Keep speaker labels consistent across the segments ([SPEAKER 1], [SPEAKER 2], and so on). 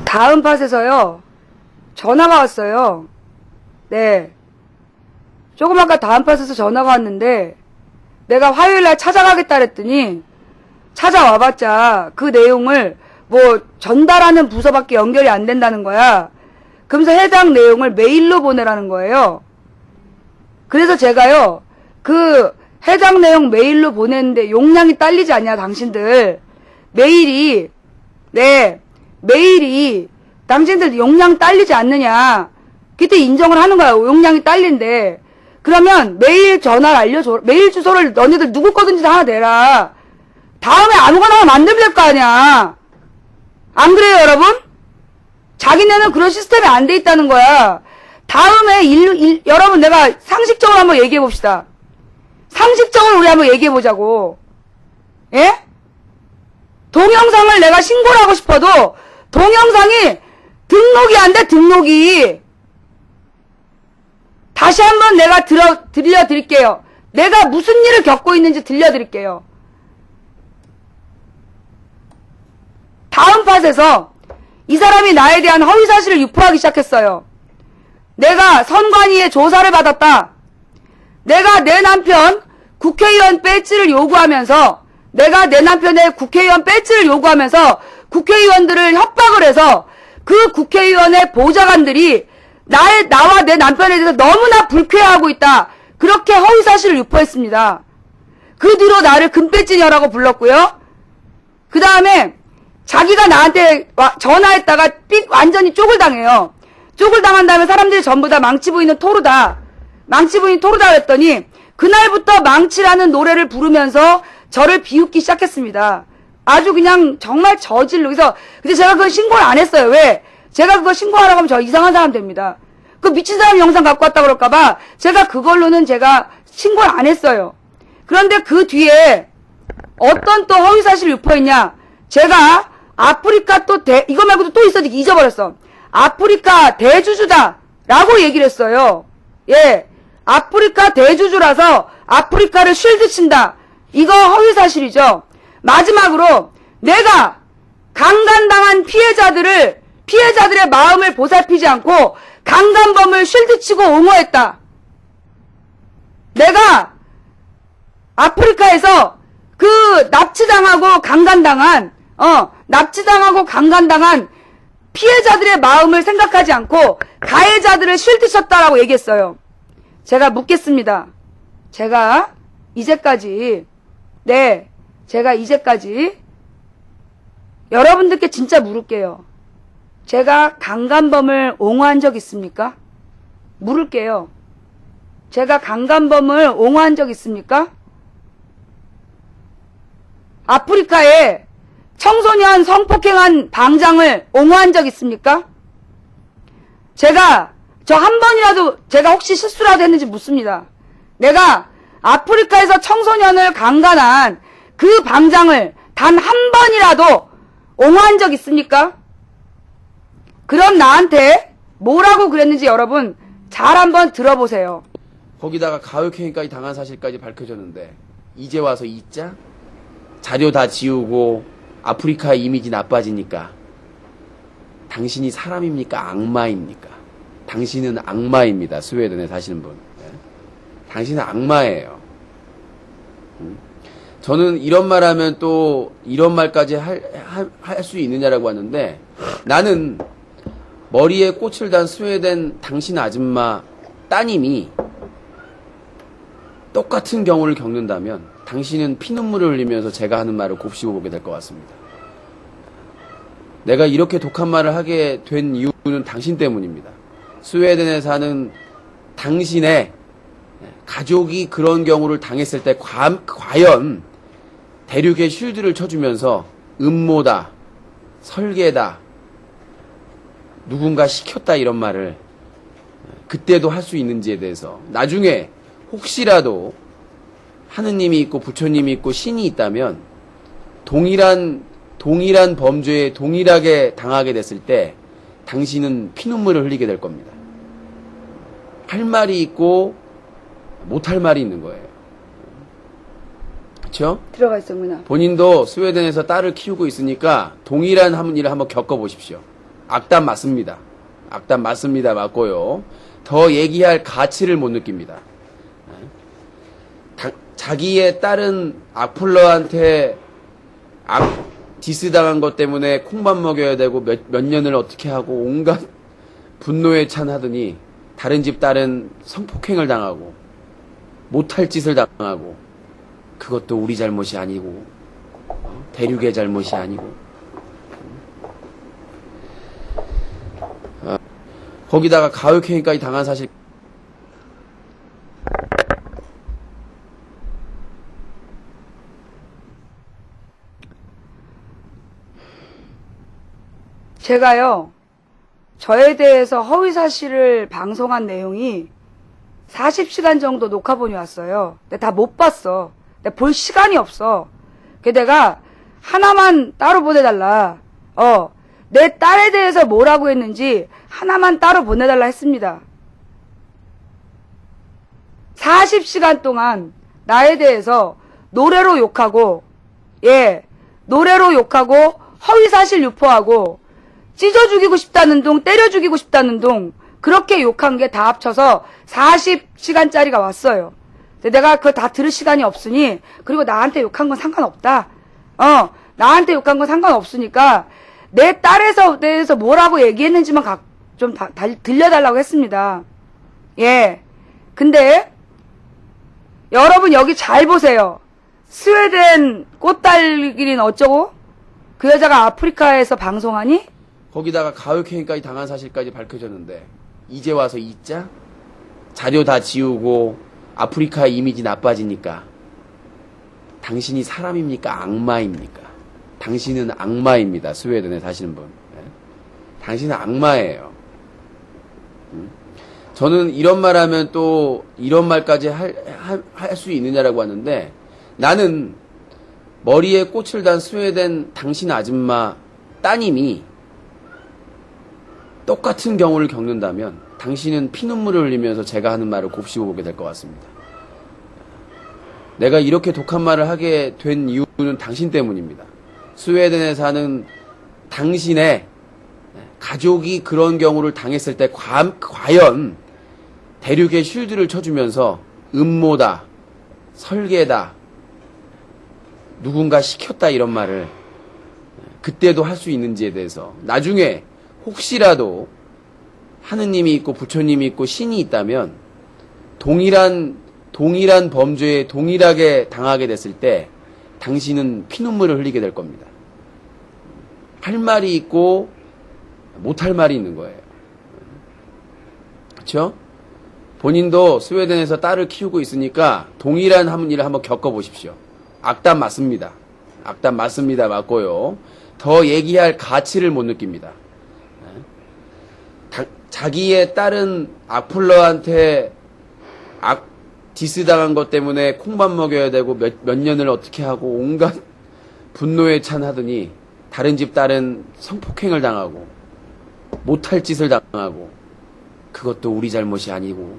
[SPEAKER 1] 다음 팟에서요, 전화가 왔어요. 네. 조금 아까 다음 팟에서 전화가 왔는데, 내가 화요일날 찾아가겠다 그랬더니, 찾아와봤자 그 내용을 뭐 전달하는 부서밖에 연결이 안 된다는 거야. 그러면서 해당 내용을 메일로 보내라는 거예요. 그래서 제가요, 그 해당 내용 메일로 보냈는데 용량이 딸리지 않냐, 당신들. 메일이, 네, 메일이 당신들 용량 딸리지 않느냐. 그때 인정을 하는 거야. 용량이 딸린데. 그러면 메일 전화를 알려줘. 메일 주소를 너네들 누구 거든지 다 하나 내라. 다음에 아무거나 하나 만들면 될 거 아니야. 안 그래요, 여러분? 자기네는 그런 시스템이 안 돼 있다는 거야. 다음에 여러분, 내가 상식적으로 한번 얘기해 봅시다. 상식적으로 우리 한번 얘기해 보자고. 예? 동영상을 내가 신고를 하고 싶어도 동영상이 등록이 안 돼, 등록이. 다시 한번 내가 들려드릴게요. 내가 무슨 일을 겪고 있는지 들려드릴게요. 다음 팟에서 이 사람이 나에 대한 허위사실을 유포하기 시작했어요. 내가 선관위에 조사를 받았다. 내가 내 남편 국회의원 배지를 요구하면서, 내가 내 남편의 국회의원 배지를 요구하면서 국회의원들을 협박을 해서 그 국회의원의 보좌관들이 나와 내 남편에 대해서 너무나 불쾌해하고 있다. 그렇게 허위사실을 유포했습니다. 그 뒤로 나를 금배지녀라고 불렀고요. 그 다음에 자기가 나한테 전화했다가 완전히 쪽을 당해요. 쪽을 당한 다음에 사람들이 전부 다 망치부인은 토르다. 망치부인이 토르다 그랬더니 그날부터 망치라는 노래를 부르면서 저를 비웃기 시작했습니다. 아주 그냥 정말 저질로. 그래서 근데 제가 그걸 신고를 안 했어요. 왜? 제가 그거 신고하라고 하면 저 이상한 사람 됩니다. 그 미친 사람 영상 갖고 왔다 그럴까봐 제가 그걸로는 제가 신고를 안 했어요. 그런데 그 뒤에 어떤 또 허위사실을 유포했냐. 제가 아프리카 이거 말고도 또 있었는데 잊어버렸어. 아프리카 대주주다 라고 얘기를 했어요. 예. 아프리카 대주주라서 아프리카를 쉴드 친다. 이거 허위사실이죠. 마지막으로 내가 강간당한 피해자들의 마음을 보살피지 않고 강간범을 쉴드 치고 옹호했다. 내가 아프리카에서 그 납치당하고 강간당한 피해자들의 마음을 생각하지 않고 가해자들을 쉴드 쳤다라고 얘기했어요. 제가 묻겠습니다. 제가 이제까지 여러분들께 진짜 물을게요. 제가 강간범을 옹호한 적 있습니까? 물을게요. 제가 강간범을 옹호한 적 있습니까? 아프리카에 청소년 성폭행한 방장을 옹호한 적 있습니까? 제가 저 한 번이라도 제가 혹시 실수라도 했는지 묻습니다. 내가 아프리카에서 청소년을 강간한 그 방장을 단 한 번이라도 옹호한 적 있습니까? 그럼 나한테 뭐라고 그랬는지 여러분 잘 한번 들어보세요.
[SPEAKER 2] 거기다가 가혹행위까지 당한 사실까지 밝혀졌는데 이제 와서 잊자? 자료 다 지우고 아프리카 이미지 나빠지니까. 당신이 사람입니까? 악마입니까? 당신은 악마입니다. 스웨덴에 사시는 분. 당신은 악마예요. 저는 이런 말 하면 또 이런 말까지 할 수 있느냐라고 하는데, 나는 머리에 꽃을 단 스웨덴 당신 아줌마 따님이 똑같은 경우를 겪는다면 당신은 피눈물을 흘리면서 제가 하는 말을 곱씹어 보게 될 것 같습니다. 내가 이렇게 독한 말을 하게 된 이유는 당신 때문입니다. 스웨덴에 사는 당신의 가족이 그런 경우를 당했을 때 과연 대륙에 쉴드를 쳐주면서 음모다, 설계다, 누군가 시켰다 이런 말을 그때도 할 수 있는지에 대해서 나중에 혹시라도 하느님이 있고 부처님이 있고 신이 있다면 동일한 범죄에 동일하게 당하게 됐을 때 당신은 피눈물을 흘리게 될 겁니다. 할 말이 있고 못할 말이 있는 거예요. 그렇죠?
[SPEAKER 1] 들어가 있었구나.
[SPEAKER 2] 본인도 스웨덴에서 딸을 키우고 있으니까 동일한 일을 한번 겪어보십시오. 악담 맞습니다. 악담 맞습니다. 맞고요. 더 얘기할 가치를 못 느낍니다. 자기의 딸은 악플러한테 디스 당한 것 때문에 콩밥 먹여야 되고 몇 년을 어떻게 하고 온갖 분노에 찬 하더니 다른 집 딸은 성폭행을 당하고 못할 짓을 당하고 그것도 우리 잘못이 아니고 대륙의 잘못이 아니고 거기다가 가혹행위까지 당한 사실
[SPEAKER 1] 제가요, 저에 대해서 허위사실을 방송한 내용이 40시간 정도 녹화본이 왔어요. 근데 다 못 봤어. 근데 볼 시간이 없어. 그래서 내가 하나만 따로 보내달라. 내 딸에 대해서 뭐라고 했는지 하나만 따로 보내달라 했습니다. 40시간 동안 나에 대해서 노래로 욕하고, 노래로 욕하고, 허위사실 유포하고, 찢어 죽이고 싶다는 둥, 때려 죽이고 싶다는 둥, 그렇게 욕한 게 다 합쳐서 40시간짜리가 왔어요. 근데 내가 그거 다 들을 시간이 없으니, 그리고 나한테 욕한 건 상관없다. 나한테 욕한 건 상관없으니까, 내 딸에 대해서 뭐라고 얘기했는지만 좀 들려달라고 했습니다. 근데, 여러분 여기 잘 보세요. 스웨덴 꽃달기린 어쩌고? 그 여자가 아프리카에서 방송하니?
[SPEAKER 2] 거기다가 가혹행위까지 당한 사실까지 밝혀졌는데 이제 와서 잊자? 자료 다 지우고 아프리카 이미지 나빠지니까 당신이 사람입니까? 악마입니까? 당신은 악마입니다. 스웨덴에 사시는 분. 당신은 악마예요. 저는 이런 말 하면 또 이런 말까지 할 수 있느냐라고 하는데 나는 머리에 꽃을 단 스웨덴 당신 아줌마 따님이 똑같은 경우를 겪는다면 당신은 피눈물을 흘리면서 제가 하는 말을 곱씹어 보게 될 것 같습니다. 내가 이렇게 독한 말을 하게 된 이유는 당신 때문입니다. 스웨덴에 사는 당신의 가족이 그런 경우를 당했을 때 과연 대륙의 쉴드를 쳐주면서 음모다, 설계다, 누군가 시켰다 이런 말을 그때도 할 수 있는지에 대해서 나중에 혹시라도 하느님이 있고 부처님이 있고 신이 있다면 동일한 범죄에 동일하게 당하게 됐을 때 당신은 피눈물을 흘리게 될 겁니다. 할 말이 있고 못할 말이 있는 거예요. 그렇죠? 본인도 스웨덴에서 딸을 키우고 있으니까 동일한 일을 한번 겪어보십시오. 악담 맞습니다. 악담 맞습니다. 맞고요. 더 얘기할 가치를 못 느낍니다. 자기의 딸은 악플러한테 디스 당한 것 때문에 콩밥 먹여야 되고 몇 년을 어떻게 하고 온갖 분노에 찬 하더니 다른 집 딸은 성폭행을 당하고 못할 짓을 당하고 그것도 우리 잘못이 아니고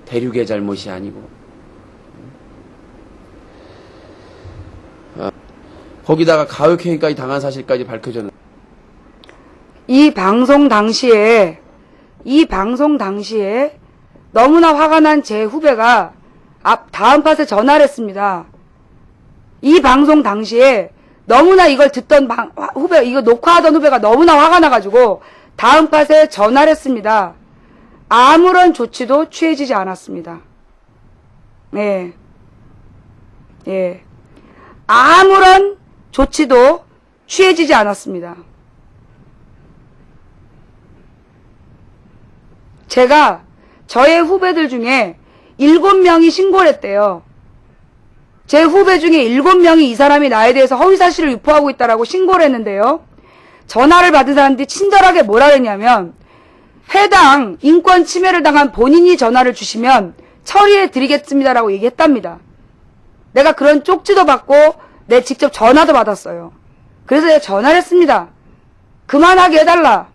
[SPEAKER 2] 대륙의 잘못이 아니고 거기다가 가혹행위까지 당한 사실까지 밝혀졌는데
[SPEAKER 1] 이 방송 당시에 너무나 화가 난 제 후배가 다음 팟에 전화를 했습니다. 이 방송 당시에 너무나 이걸 듣던 이거 녹화하던 후배가 너무나 화가 나가지고 다음 팟에 전화를 했습니다. 아무런 조치도 취해지지 않았습니다. 아무런 조치도 취해지지 않았습니다. 제가 저의 후배들 중에 7명이 신고를 했대요. 제 후배 중에 7명이 이 사람이 나에 대해서 허위사실을 유포하고 있다라고 신고를 했는데요. 전화를 받은 사람들이 친절하게 뭐라 그랬냐면 해당 인권 침해를 당한 본인이 전화를 주시면 처리해 드리겠습니다라고 얘기했답니다. 내가 그런 쪽지도 받고 내 직접 전화도 받았어요. 그래서 내가 전화를 했습니다. 그만하게 해달라.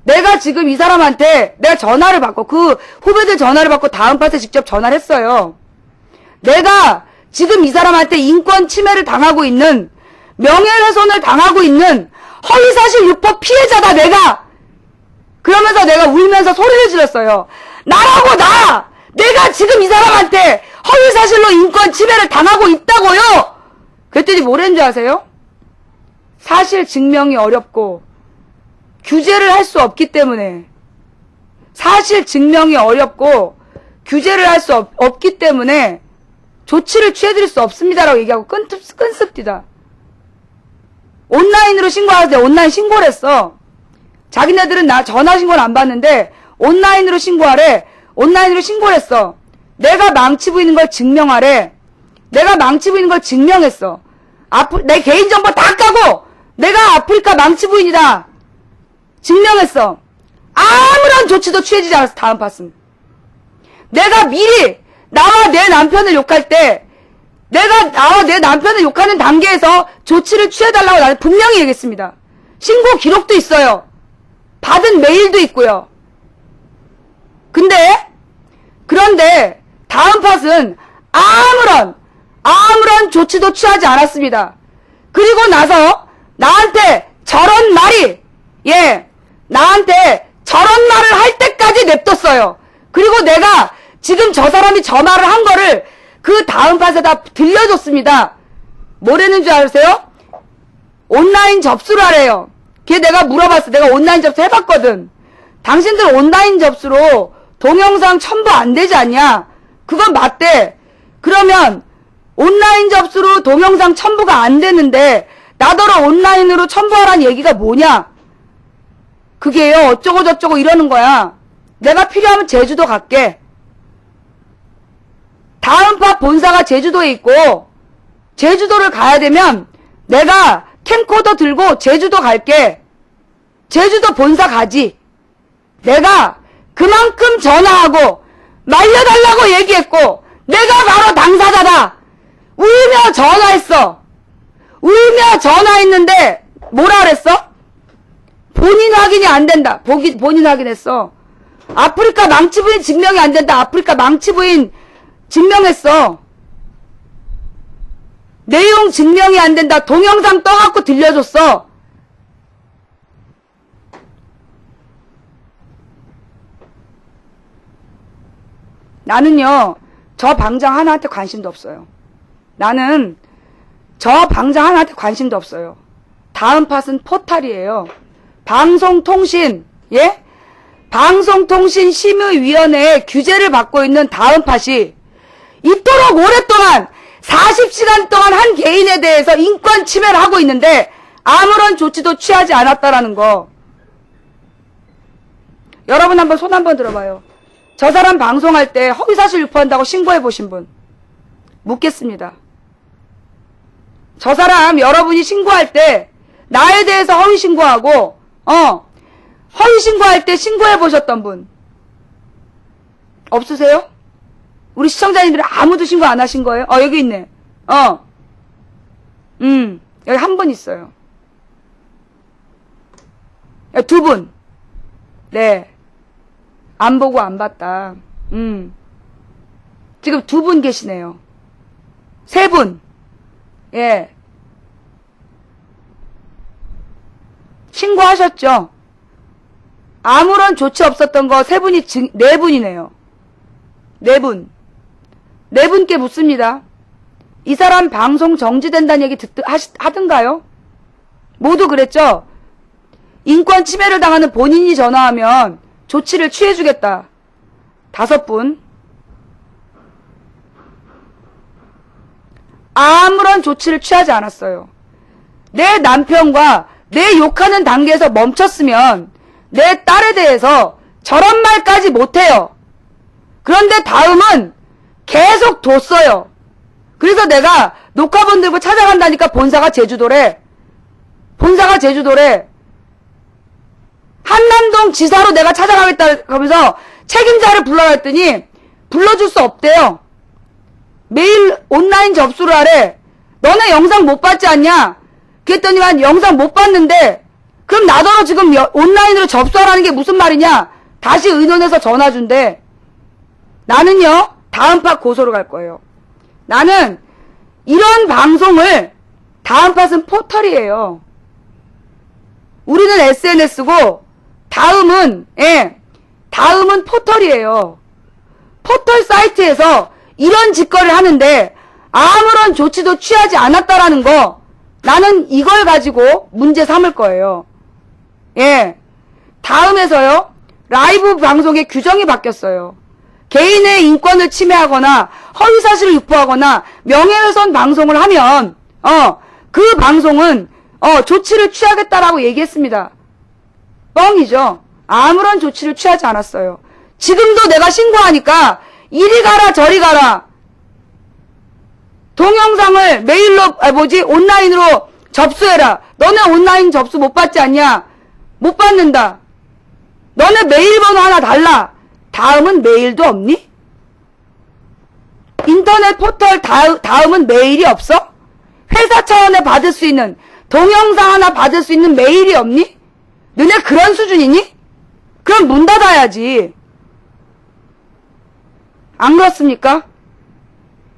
[SPEAKER 1] 내가 지금 이 사람한테 내가 전화를 받고 그 후배들 전화를 받고 다음 팟에 직접 전화를 했어요. 내가 지금 이 사람한테 인권 침해를 당하고 있는 명예훼손을 당하고 있는 허위사실 유포 피해자다 내가. 그러면서 내가 울면서 소리를 질렀어요. 나라고 나! 내가 지금 이 사람한테 허위사실로 인권 침해를 당하고 있다고요! 그랬더니 뭐라는 줄 아세요? 사실 증명이 어렵고 규제를 할 수 없기 때문에, 사실 증명이 어렵고 규제를 할 수 없기 때문에 조치를 취해드릴 수 없습니다라고 얘기하고 끈습디다. 온라인으로 신고하는데 온라인 신고를 했어. 자기네들은 나 전화 신고는 안 받는데 온라인으로 신고하래. 온라인으로 신고를 했어. 내가 망치 부리는 걸 증명하래. 내가 망치 부리는 걸 증명했어. 내 개인정보 다 까고 내가 아프리카 망치 부인이다 증명했어. 아무런 조치도 취해지지 않았어. 다음 파슨. 내가 미리 나와 내 남편을 욕할 때, 내가 나와 내 남편을 욕하는 단계에서 조치를 취해달라고 나는 분명히 얘기했습니다. 신고 기록도 있어요. 받은 메일도 있고요. 그런데 다음 팟은 아무런 조치도 취하지 않았습니다. 그리고 나서 나한테 저런 말이, 나한테 저런 말을 할 때까지 냅뒀어요. 그리고 내가 지금 저 사람이 저 말을 한 거를 그 다음 팟에다 들려줬습니다. 뭐라는 줄 아세요? 온라인 접수를 하래요. 걔 내가 물어봤어. 내가 온라인 접수 해봤거든. 당신들 온라인 접수로 동영상 첨부 안 되지 않냐? 그건 맞대. 그러면 온라인 접수로 동영상 첨부가 안 되는데 나더러 온라인으로 첨부하라는 얘기가 뭐냐? 그게요, 어쩌고 저쩌고 이러는 거야. 내가 필요하면 제주도 갈게. 다음 팟 본사가 제주도에 있고 제주도를 가야 되면 내가 캠코더 들고 제주도 갈게. 제주도 본사 가지. 내가 그만큼 전화하고 말려달라고 얘기했고 내가 바로 당사자다. 울며 전화했어. 울며 전화했는데 뭐라 그랬어? 본인 확인이 안 된다. 본인 확인했어. 아프리카 망치 부인 증명이 안 된다. 아프리카 망치 부인 증명했어. 내용 증명이 안 된다. 동영상 떠갖고 들려줬어. 나는요, 저 방장 하나한테 관심도 없어요. 나는 저 방장 하나한테 관심도 없어요. 다음 팟은 포탈이에요. 방송통신, 방송통신심의위원회의 규제를 받고 있는 다음 팟이 이토록 오랫동안 40시간 동안 한 개인에 대해서 인권 침해를 하고 있는데 아무런 조치도 취하지 않았다라는 거. 여러분 한번 손 한번 들어봐요. 저 사람 방송할 때 허위사실 유포한다고 신고해 보신 분 묻겠습니다. 저 사람 여러분이 신고할 때 나에 대해서 허위 신고하고 허위 신고할 때 신고해 보셨던 분 없으세요? 우리 시청자님들이 아무도 신고 안 하신 거예요? 여기 있네. 여기 한 분 있어요. 두 분. 네. 안 보고 안 봤다. 지금 두 분 계시네요. 세 분. 예. 신고하셨죠? 아무런 조치 없었던 거 세 분이 네 분이네요. 네 분. 네 분께 묻습니다. 이 사람 방송 정지된다는 얘기 하던가요? 모두 그랬죠? 인권 침해를 당하는 본인이 전화하면 조치를 취해주겠다. 5분. 아무런 조치를 취하지 않았어요. 내 남편과 내 욕하는 단계에서 멈췄으면 내 딸에 대해서 저런 말까지 못해요. 그런데 다음은 계속 뒀어요. 그래서 내가 녹화본 들고 찾아간다니까 본사가 제주도래. 본사가 제주도래. 한남동 지사로 내가 찾아가겠다 하면서 책임자를 불러라 했더니 불러줄 수 없대요. 매일 온라인 접수를 하래. 너네 영상 못 봤지 않냐? 그랬더니만 영상 못 봤는데 그럼 나더러 지금 온라인으로 접수하라는 게 무슨 말이냐? 다시 의논해서 전화 준대. 나는요 다음 팟 고소로 갈 거예요. 나는 이런 방송을 다음 팟은 포털이에요. 우리는 SNS고, 다음은 포털이에요. 포털 사이트에서 이런 짓거리를 하는데 아무런 조치도 취하지 않았다라는 거, 나는 이걸 가지고 문제 삼을 거예요. 다음에서요, 라이브 방송의 규정이 바뀌었어요. 개인의 인권을 침해하거나 허위사실을 유포하거나 명예훼손 방송을 하면 그 방송은 조치를 취하겠다라고 얘기했습니다. 뻥이죠. 아무런 조치를 취하지 않았어요. 지금도 내가 신고하니까 이리 가라 저리 가라, 동영상을 메일로 온라인으로 접수해라. 너네 온라인 접수 못 받지 않냐? 못 받는다. 너네 메일 번호 하나 달라. 다음은 메일도 없니? 인터넷 포털 다음은 메일이 없어? 회사 차원에 받을 수 있는, 동영상 하나 받을 수 있는 메일이 없니? 너네 그런 수준이니? 그럼 문 닫아야지. 안 그렇습니까?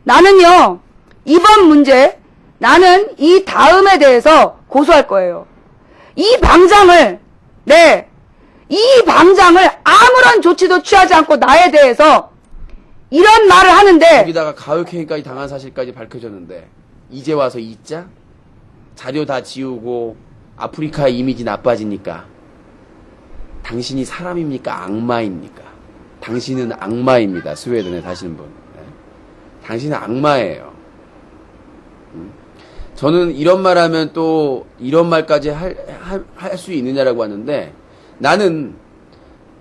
[SPEAKER 1] 나는요, 이번 문제, 나는 이 다음에 대해서 고소할 거예요. 이 방장을 아무런 조치도 취하지 않고 나에 대해서 이런 말을 하는데,
[SPEAKER 2] 거기다가 가혹행위까지 당한 사실까지 밝혀졌는데 이제 와서 잊자? 자료 다 지우고 아프리카 이미지 나빠지니까. 당신이 사람입니까? 악마입니까? 당신은 악마입니다. 스웨덴에 사시는 분. 당신은 악마예요. 저는 이런 말 하면 또 이런 말까지 할 수 있느냐라고 하는데, 나는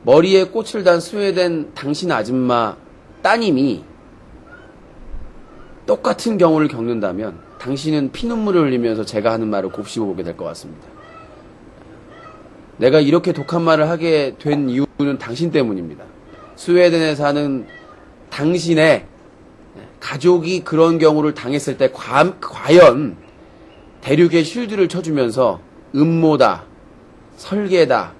[SPEAKER 2] 머리에 꽃을 단 스웨덴 당신 아줌마 따님이 똑같은 경우를 겪는다면 당신은 피눈물을 흘리면서 제가 하는 말을 곱씹어보게 될 것 같습니다. 내가 이렇게 독한 말을 하게 된 이유는 당신 때문입니다. 스웨덴에 사는 당신의 가족이 그런 경우를 당했을 때 과연 대륙에 쉴드를 쳐주면서 음모다, 설계다,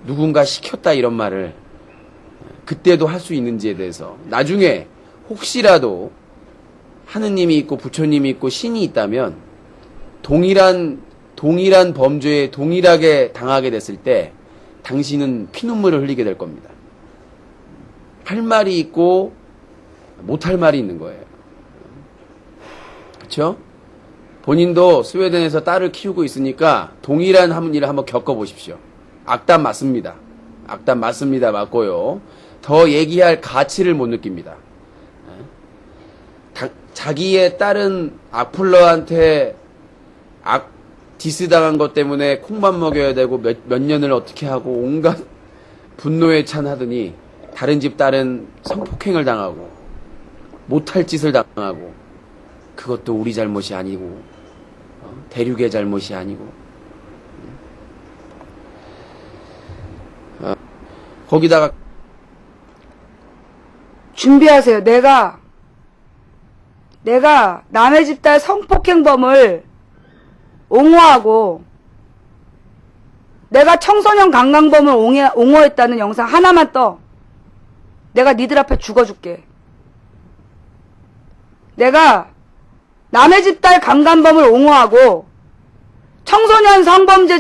[SPEAKER 2] 누군가 시켰다 이런 말을 그때도 할 수 있는지에 대해서, 나중에 혹시라도 하느님이 있고 부처님이 있고 신이 있다면 동일한 범죄에 동일하게 당하게 됐을 때 당신은 피눈물을 흘리게 될 겁니다. 할 말이 있고 못할 말이 있는 거예요. 그렇죠? 본인도 스웨덴에서 딸을 키우고 있으니까 동일한 일을 한번 겪어보십시오. 악담 맞습니다. 악담 맞습니다. 맞고요. 더 얘기할 가치를 못 느낍니다. 자기의 딸은 악플러한테 디스당한 것 때문에 콩밥 먹여야 되고 몇 년을 어떻게 하고 온갖 분노에 찬 하더니 다른 집 딸은 성폭행을 당하고 못할 짓을 당하고, 그것도 우리 잘못이 아니고 대륙의 잘못이 아니고, 거기다가
[SPEAKER 1] 준비하세요. 내가 남의 집 딸 성폭행범을 옹호하고 내가 청소년 강간범을 옹호했다는 영상 하나만 떠. 내가 니들 앞에 죽어줄게. 내가 남의 집 딸 강간범을 옹호하고 청소년 성범죄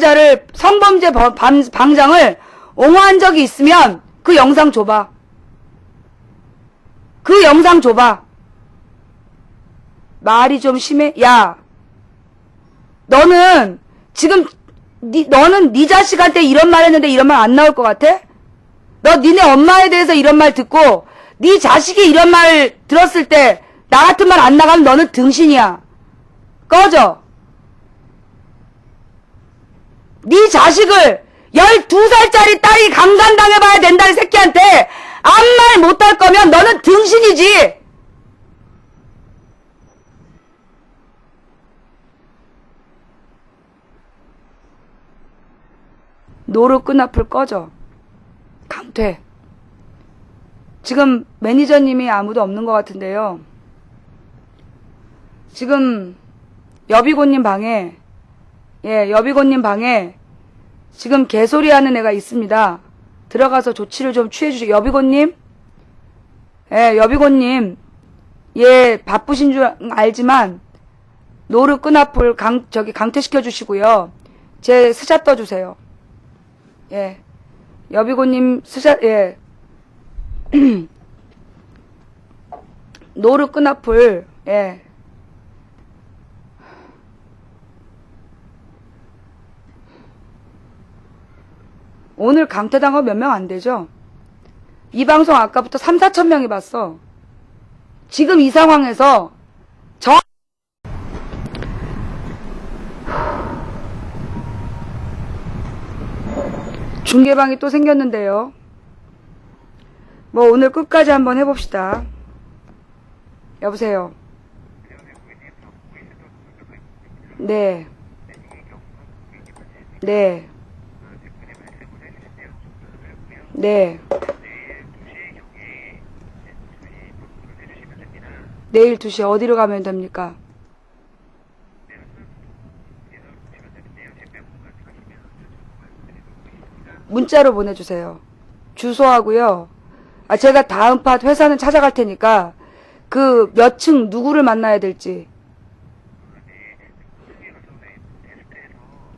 [SPEAKER 1] 방장을 옹호한 적이 있으면 그 영상 줘봐. 그 영상 줘봐. 말이 좀 심해. 야, 너는 지금 너는 네 자식한테 이런 말 했는데 이런 말 안 나올 것 같아? 너 니네 엄마에 대해서 이런 말 듣고 네 자식이 이런 말 들었을 때 나 같은 말 안 나가면 너는 등신이야. 꺼져. 네 자식을 12살짜리 딸이 강간당해봐야 된다 이 새끼한테 아무 말 못할 거면 너는 등신이지. 노루 끈앞을 꺼져. 강퇴. 지금 매니저님이 아무도 없는 것 같은데요. 지금 여비고님 방에 지금 개소리하는 애가 있습니다. 들어가서 조치를 좀 취해주세요. 여비고님, 여비고님, 바쁘신 줄 알지만 노루 끈앞을 강퇴시켜 주시고요. 제 스샷 떠주세요. 예. 여비고님 스샷, 예. 노르 끈앞을, 예. 오늘 강퇴당한 몇 명 안 되죠? 이 방송 아까부터 3, 4천 명이 봤어. 지금 이 상황에서 중계방이 또 생겼는데요. 뭐 오늘 끝까지 한번 해봅시다. 여보세요. 네. 네. 네. 내일 2시 어디로 가면 됩니까? 문자로 보내주세요. 주소하고요. 제가 다음 팟 회사는 찾아갈 테니까 그 몇 층 누구를 만나야 될지.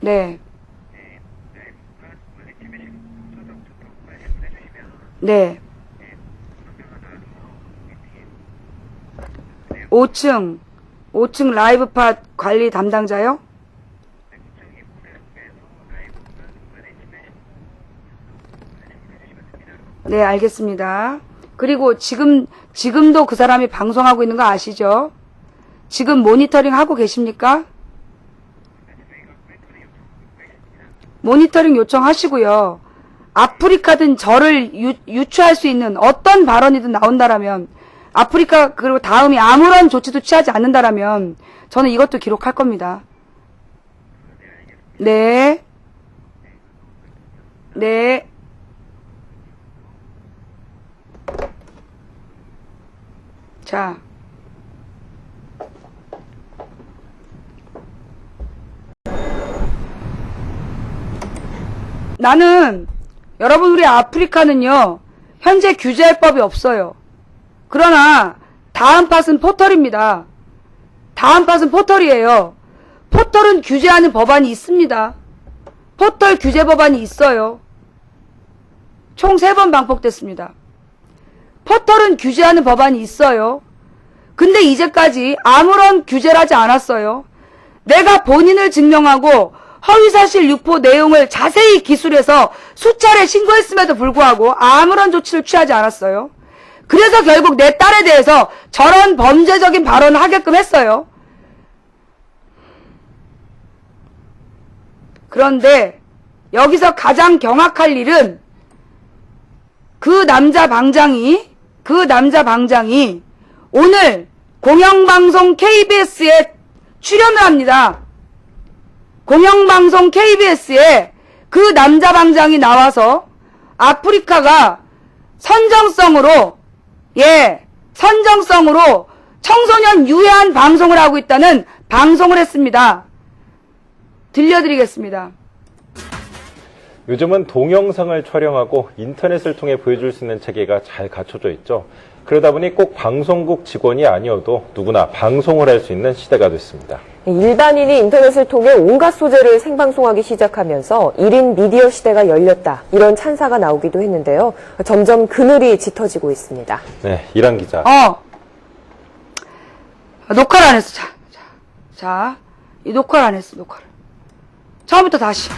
[SPEAKER 1] 네. 네. 5층 라이브 팟 관리 담당자요? 네, 알겠습니다. 그리고 지금도 그 사람이 방송하고 있는 거 아시죠? 지금 모니터링 하고 계십니까? 모니터링 요청하시고요. 아프리카든 저를 유추할 수 있는 어떤 발언이든 나온다라면, 아프리카 그리고 다음이 아무런 조치도 취하지 않는다라면 저는 이것도 기록할 겁니다. 네. 네. 자. 나는 여러분 우리 아프리카는요. 현재 규제할 법이 없어요. 그러나 다음 팟은 포털입니다. 다음 팟은 포털이에요. 포털은 규제하는 법안이 있습니다. 포털 규제 법안이 있어요. 총 3번 방폭됐습니다. 포털은 규제하는 법안이 있어요. 근데 이제까지 아무런 규제를 하지 않았어요. 내가 본인을 증명하고 허위사실 유포 내용을 자세히 기술해서 수차례 신고했음에도 불구하고 아무런 조치를 취하지 않았어요. 그래서 결국 내 딸에 대해서 저런 범죄적인 발언을 하게끔 했어요. 그런데 여기서 가장 경악할 일은 그 남자 방장이 오늘 공영방송 KBS에 출연을 합니다. 공영방송 KBS에 그 남자 방장이 나와서 아프리카가 선정성으로 청소년 유해한 방송을 하고 있다는 방송을 했습니다. 들려드리겠습니다.
[SPEAKER 3] 요즘은 동영상을 촬영하고 인터넷을 통해 보여줄 수 있는 체계가 잘 갖춰져 있죠. 그러다 보니 꼭 방송국 직원이 아니어도 누구나 방송을 할 수 있는 시대가 됐습니다.
[SPEAKER 4] 일반인이 인터넷을 통해 온갖 소재를 생방송하기 시작하면서 1인 미디어 시대가 열렸다. 이런 찬사가 나오기도 했는데요. 점점 그늘이 짙어지고 있습니다.
[SPEAKER 3] 네, 이란 기자.
[SPEAKER 1] 녹화를 안 했어. 자, 이 녹화를 안 했어, 녹화를. 처음부터 다시.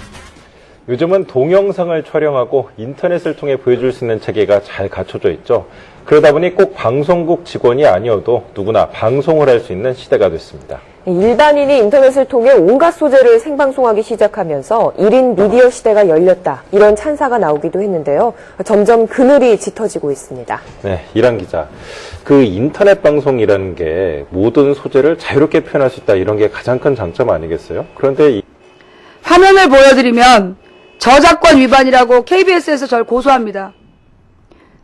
[SPEAKER 3] 요즘은 동영상을 촬영하고 인터넷을 통해 보여줄 수 있는 체계가 잘 갖춰져 있죠. 그러다 보니 꼭 방송국 직원이 아니어도 누구나 방송을 할 수 있는 시대가 됐습니다.
[SPEAKER 4] 일반인이 인터넷을 통해 온갖 소재를 생방송하기 시작하면서 1인 미디어 시대가 열렸다. 이런 찬사가 나오기도 했는데요. 점점 그늘이 짙어지고 있습니다.
[SPEAKER 3] 네, 이란 기자. 그 인터넷 방송이라는 게 모든 소재를 자유롭게 표현할 수 있다. 이런 게 가장 큰 장점 아니겠어요? 그런데
[SPEAKER 1] 화면을 보여드리면 저작권 위반이라고 KBS에서 저를 고소합니다.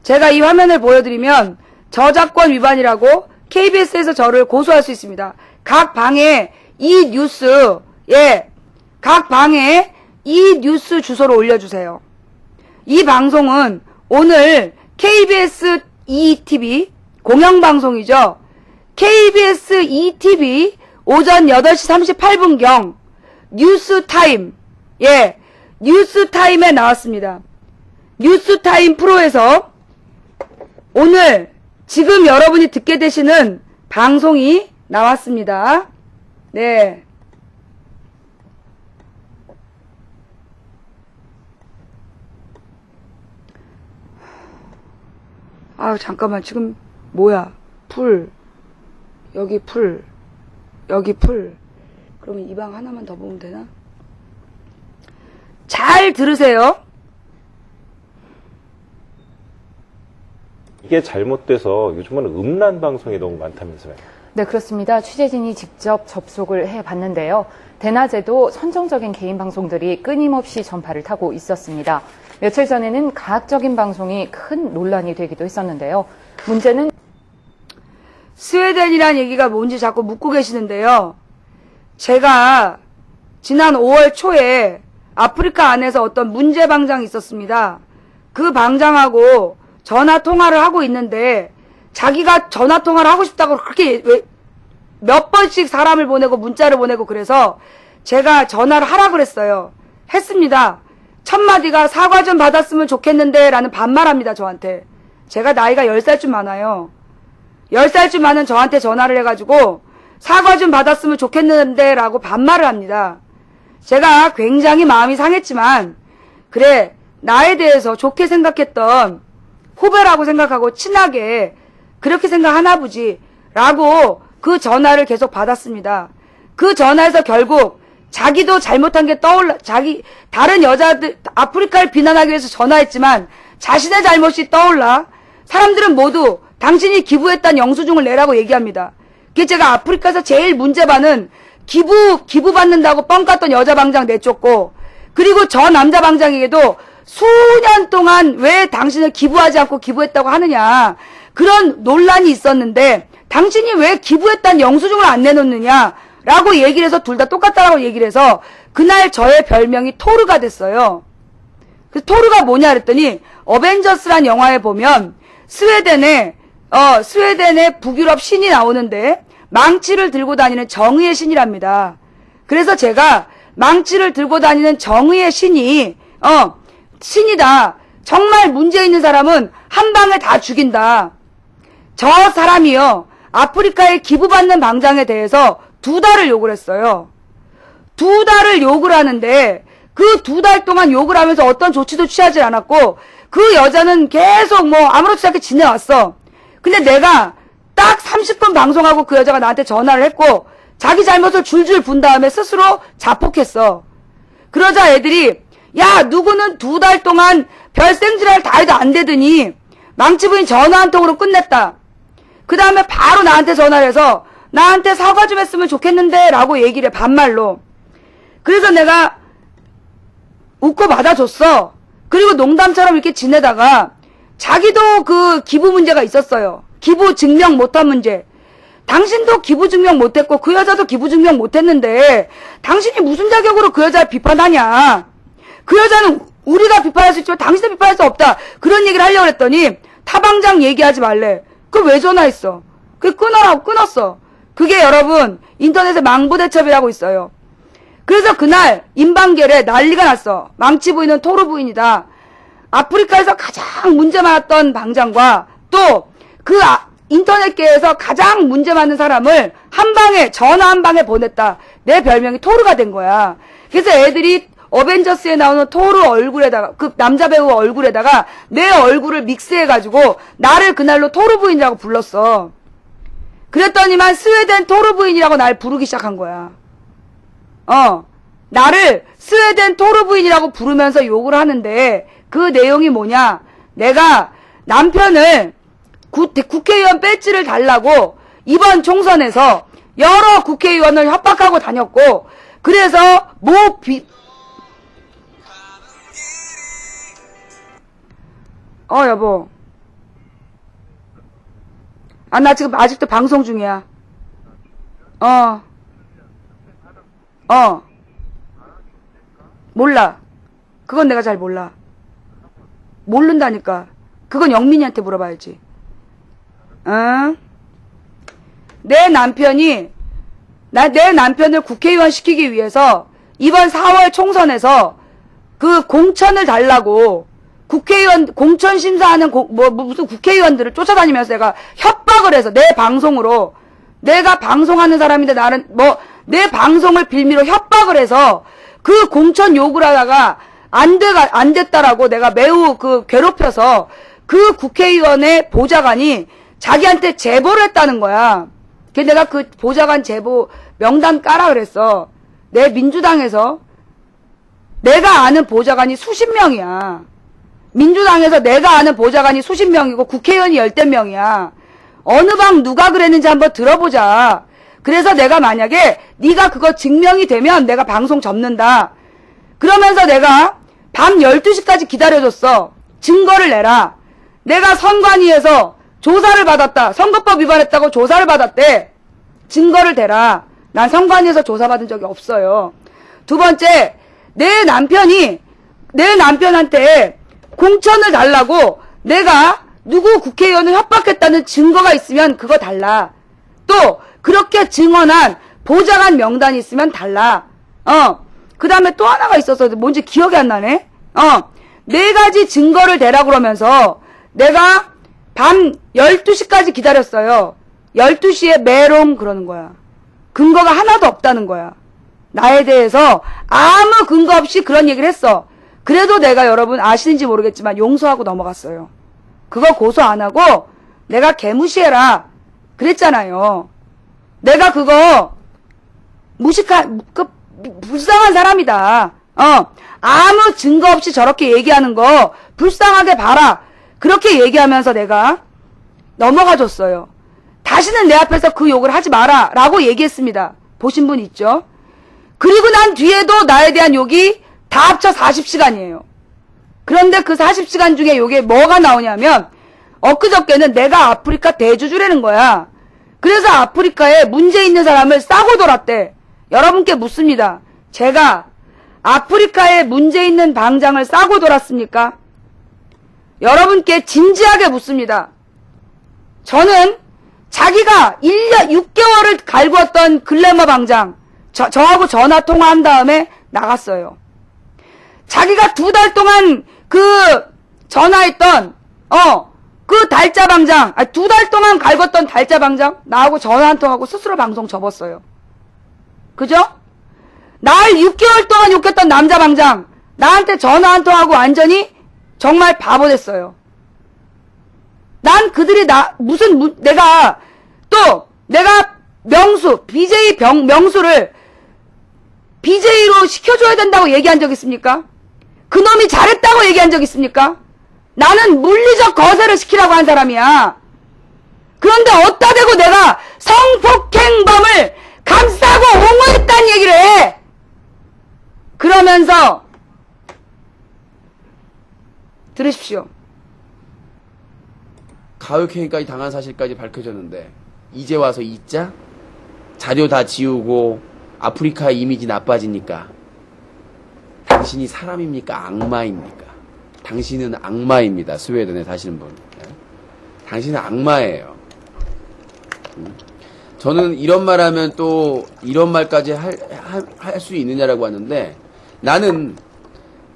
[SPEAKER 1] 제가 이 화면을 보여드리면 저작권 위반이라고 KBS에서 저를 고소할 수 있습니다. 각 방에 이 뉴스 주소를 올려주세요. 이 방송은 오늘 KBS ETV 공영방송이죠. KBS ETV 오전 8시 38분경 뉴스타임 예, 뉴스타임에 나왔습니다. 뉴스타임 프로에서 오늘 지금 여러분이 듣게 되시는 방송이 나왔습니다. 네. 아유, 잠깐만. 지금 뭐야? 풀. 여기 풀. 여기 풀. 그러면 이 방 하나만 더 보면 되나? 잘 들으세요.
[SPEAKER 3] 이게 잘못돼서 요즘은 음란 방송이 너무 많다면서요.
[SPEAKER 5] 네, 그렇습니다. 취재진이 직접 접속을 해봤는데요. 대낮에도 선정적인 개인 방송들이 끊임없이 전파를 타고 있었습니다. 며칠 전에는 가학적인 방송이 큰 논란이 되기도 했었는데요. 문제는
[SPEAKER 1] 스웨덴이란 얘기가 뭔지 자꾸 묻고 계시는데요. 제가 지난 5월 초에 아프리카 안에서 어떤 문제 방장이 있었습니다. 그 방장하고 전화 통화를 하고 있는데 자기가 전화 통화를 하고 싶다고 그렇게 몇 번씩 사람을 보내고 문자를 보내고 그래서 제가 전화를 하라 그랬어요. 했습니다. 첫 마디가 사과 좀 받았으면 좋겠는데 라는 반말합니다, 저한테. 제가 나이가 10살쯤 많아요. 10살쯤 많은 저한테 전화를 해가지고 사과 좀 받았으면 좋겠는데 라고 반말을 합니다. 제가 굉장히 마음이 상했지만 그래, 나에 대해서 좋게 생각했던 후배라고 생각하고 친하게 그렇게 생각하나 보지 라고 그 전화를 계속 받았습니다. 그 전화에서 결국 자기도 잘못한 게 다른 여자들, 아프리카를 비난하기 위해서 전화했지만 자신의 잘못이 떠올라 사람들은 모두 당신이 기부했던 영수증을 내라고 얘기합니다. 그게 제가 아프리카에서 제일 문제반은 기부 받는다고 뻥 깠던 여자 방장 내쫓고, 그리고 저 남자 방장에게도 수년 동안 왜 당신은 기부하지 않고 기부했다고 하느냐, 그런 논란이 있었는데 당신이 왜 기부했다는 영수증을 안 내놓느냐 라고 얘기를 해서 둘 다 똑같다라고 얘기를 해서 그날 저의 별명이 토르가 됐어요. 그 토르가 뭐냐 그랬더니 어벤져스란 영화에 보면 스웨덴의 북유럽 신이 나오는데 망치를 들고 다니는 정의의 신이랍니다. 그래서 제가 망치를 들고 다니는 정의의 신이 신이다. 정말 문제 있는 사람은 한 방에 다 죽인다. 저 사람이요, 아프리카에 기부받는 방장에 대해서 2달을 욕을 했어요. 2달을 욕을 하는데 그 2달 동안 욕을 하면서 어떤 조치도 취하지 않았고 그 여자는 계속 뭐 아무렇지 않게 지내왔어. 근데 내가 딱 30분 방송하고 그 여자가 나한테 전화를 했고 자기 잘못을 줄줄 분 다음에 스스로 자폭했어. 그러자 애들이 야, 누구는 2달 동안 별 생지랄 다 해도 안 되더니 망치 부인 전화 한 통으로 끝냈다. 그 다음에 바로 나한테 전화를 해서 나한테 사과 좀 했으면 좋겠는데 라고 얘기를 해, 반말로. 그래서 내가 웃고 받아줬어. 그리고 농담처럼 이렇게 지내다가 자기도 그 기부 문제가 있었어요. 기부 증명 못한 문제. 당신도 기부 증명 못했고 그 여자도 기부 증명 못했는데 당신이 무슨 자격으로 그 여자를 비판하냐. 그 여자는 우리가 비판할 수 있지만 당신은 비판할 수 없다. 그런 얘기를 하려고 했더니 타방장 얘기하지 말래. 그 왜 전화했어? 그 끊어라고 끊었어. 그게 여러분 인터넷에 망부대첩이라고 있어요. 그래서 그날 임방겔에 난리가 났어. 망치 부인은 토르 부인이다. 아프리카에서 가장 문제 많았던 방장과 또 그 인터넷계에서 가장 문제 많은 사람을 한 방에 전화 한 방에 보냈다. 내 별명이 토르가 된 거야. 그래서 애들이 어벤져스에 나오는 토르 얼굴에다가 그 남자 배우 얼굴에다가 내 얼굴을 믹스해가지고 나를 그날로 토르 부인이라고 불렀어. 그랬더니만 스웨덴 토르 부인이라고 날 부르기 시작한 거야. 나를 스웨덴 토르 부인이라고 부르면서 욕을 하는데 그 내용이 뭐냐. 내가 남편을 국회의원 배지를 달라고 이번 총선에서 여러 국회의원을 협박하고 다녔고 그래서 여보. 나 지금 아직도 방송 중이야. 몰라. 그건 내가 잘 몰라. 모른다니까. 그건 영민이한테 물어봐야지. 내 남편을 국회의원 시키기 위해서 이번 4월 총선에서 그 공천을 달라고 국회의원 공천 심사하는 무슨 국회의원들을 쫓아다니면서 내가 협박을 해서 내 방송으로, 내가 방송하는 사람인데 나는 내 방송을 빌미로 협박을 해서 그 공천 요구를 하다가 안 됐다라고 내가 매우 괴롭혀서 그 국회의원의 보좌관이 자기한테 제보를 했다는 거야. 그래서 내가 그 보좌관 제보 명단 까라 그랬어. 내 민주당에서 내가 아는 보좌관이 수십 명이야. 민주당에서 내가 아는 보좌관이 수십 명이고 국회의원이 10대 명이야. 어느 방 누가 그랬는지 한번 들어보자. 그래서 내가 만약에 네가 그거 증명이 되면 내가 방송 접는다. 그러면서 내가 밤 12시까지 기다려줬어. 증거를 내라. 내가 선관위에서 조사를 받았다. 선거법 위반했다고 조사를 받았대. 증거를 대라. 난 선관위에서 조사받은 적이 없어요. 두 번째, 내 남편한테 공천을 달라고 내가 누구 국회의원을 협박했다는 증거가 있으면 그거 달라. 또 그렇게 증언한 보좌관 명단이 있으면 달라. 그 다음에 또 하나가 있어서 뭔지 기억이 안 나네. 4가지 증거를 대라 그러면서 내가 밤 12시까지 기다렸어요. 12시에 메롱 그러는 거야. 근거가 하나도 없다는 거야. 나에 대해서 아무 근거 없이 그런 얘기를 했어. 그래도 내가 여러분 아시는지 모르겠지만 용서하고 넘어갔어요. 그거 고소 안 하고 내가 개무시해라 그랬잖아요. 내가 그거 불쌍한 사람이다. 아무 증거 없이 저렇게 얘기하는 거 불쌍하게 봐라. 그렇게 얘기하면서 내가 넘어가줬어요. 다시는 내 앞에서 그 욕을 하지 마라 라고 얘기했습니다. 보신 분 있죠? 그리고 난 뒤에도 나에 대한 욕이 다 합쳐 40시간이에요. 그런데 그 40시간 중에 요게 뭐가 나오냐면 엊그저께는 내가 아프리카 대주주라는 거야. 그래서 아프리카에 문제 있는 사람을 싸고 돌았대. 여러분께 묻습니다. 제가 아프리카에 문제 있는 방장을 싸고 돌았습니까? 여러분께 진지하게 묻습니다. 저는 자기가 1년 6개월을 갈구었던 글래머 방장 저하고 전화 통화한 다음에 나갔어요. 자기가 2달 동안 전화했던 그 달자 방장 2달 동안 갈궜던 달자 방장 나하고 전화 한 통하고 스스로 방송 접었어요. 그죠? 날 6개월 동안 욕했던 남자 방장 나한테 전화 한 통하고 완전히 정말 바보 됐어요. 난 그들이 내가 BJ 명수를 BJ로 시켜줘야 된다고 얘기한 적 있습니까? 그놈이 잘했다고 얘기한 적 있습니까? 나는 물리적 거세를 시키라고 한 사람이야. 그런데 어디다 대고 내가 성폭행범을 감싸고 옹호했다는 얘기를 해. 그러면서 들으십시오.
[SPEAKER 2] 가혹행위까지 당한 사실까지 밝혀졌는데 이제 와서 잊자? 자료 다 지우고 아프리카 이미지 나빠지니까. 당신이 사람입니까? 악마입니까? 당신은 악마입니다. 스웨덴에 사시는 분. 당신은 악마예요. 저는 이런 말 하면 또 이런 말까지 할 수 있느냐라고 하는데 나는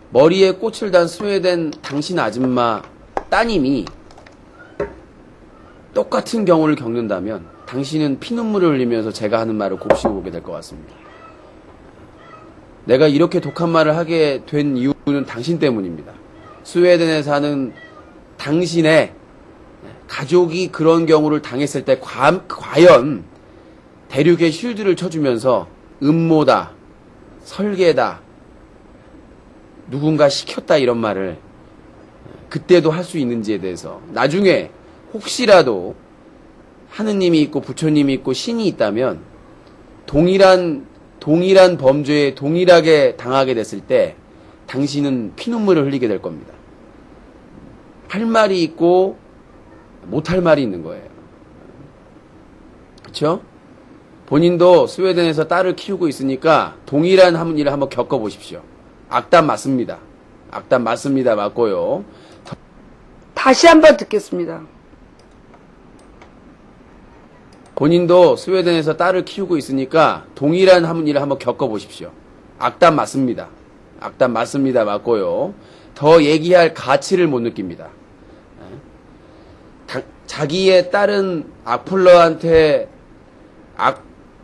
[SPEAKER 2] 머리에 꽃을 단 스웨덴 당신 아줌마 따님이 똑같은 경우를 겪는다면 당신은 피눈물을 흘리면서 제가 하는 말을 곱씹어 보게 될 것 같습니다. 내가 이렇게 독한 말을 하게 된 이유는 당신 때문입니다. 스웨덴에 사는 당신의 가족이 그런 경우를 당했을 때 과연 대륙에 쉴드를 쳐주면서 음모다, 설계다, 누군가 시켰다 이런 말을 그때도 할 수 있는지에 대해서 나중에 혹시라도 하느님이 있고 부처님이 있고 신이 있다면 동일한 범죄에 동일하게 당하게 됐을 때 당신은 피눈물을 흘리게 될 겁니다. 할 말이 있고 못할 말이 있는 거예요. 그렇죠? 본인도 스웨덴에서 딸을 키우고 있으니까 동일한 일을 한번 겪어보십시오. 악담 맞습니다. 악담 맞습니다. 맞고요.
[SPEAKER 1] 다시 한번 듣겠습니다.
[SPEAKER 2] 본인도 스웨덴에서 딸을 키우고 있으니까 동일한 일을 한번 겪어보십시오. 악담 맞습니다. 악담 맞습니다. 맞고요. 더 얘기할 가치를 못 느낍니다. 자기의 딸은 악플러한테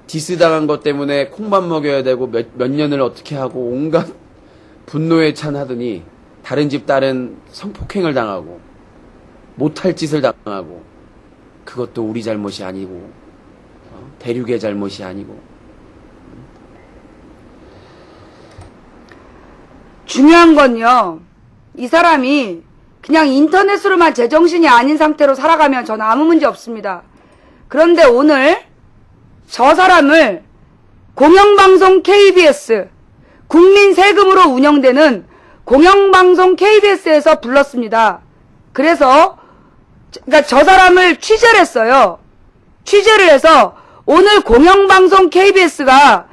[SPEAKER 2] 디스당한 것 때문에 콩밥 먹여야 되고 몇 년을 어떻게 하고 온갖 분노에 찬 하더니 다른 집 딸은 성폭행을 당하고 못할 짓을 당하고 그것도 우리 잘못이 아니고 대륙의 잘못이 아니고
[SPEAKER 1] 중요한 건요. 이 사람이 그냥 인터넷으로만 제정신이 아닌 상태로 살아가면 저는 아무 문제 없습니다. 그런데 오늘 저 사람을 공영방송 KBS, 국민 세금으로 운영되는 공영방송 KBS에서 불렀습니다. 그래서 그러니까 저 사람을 취재를 했어요. 취재를 해서 오늘 공영방송 KBS가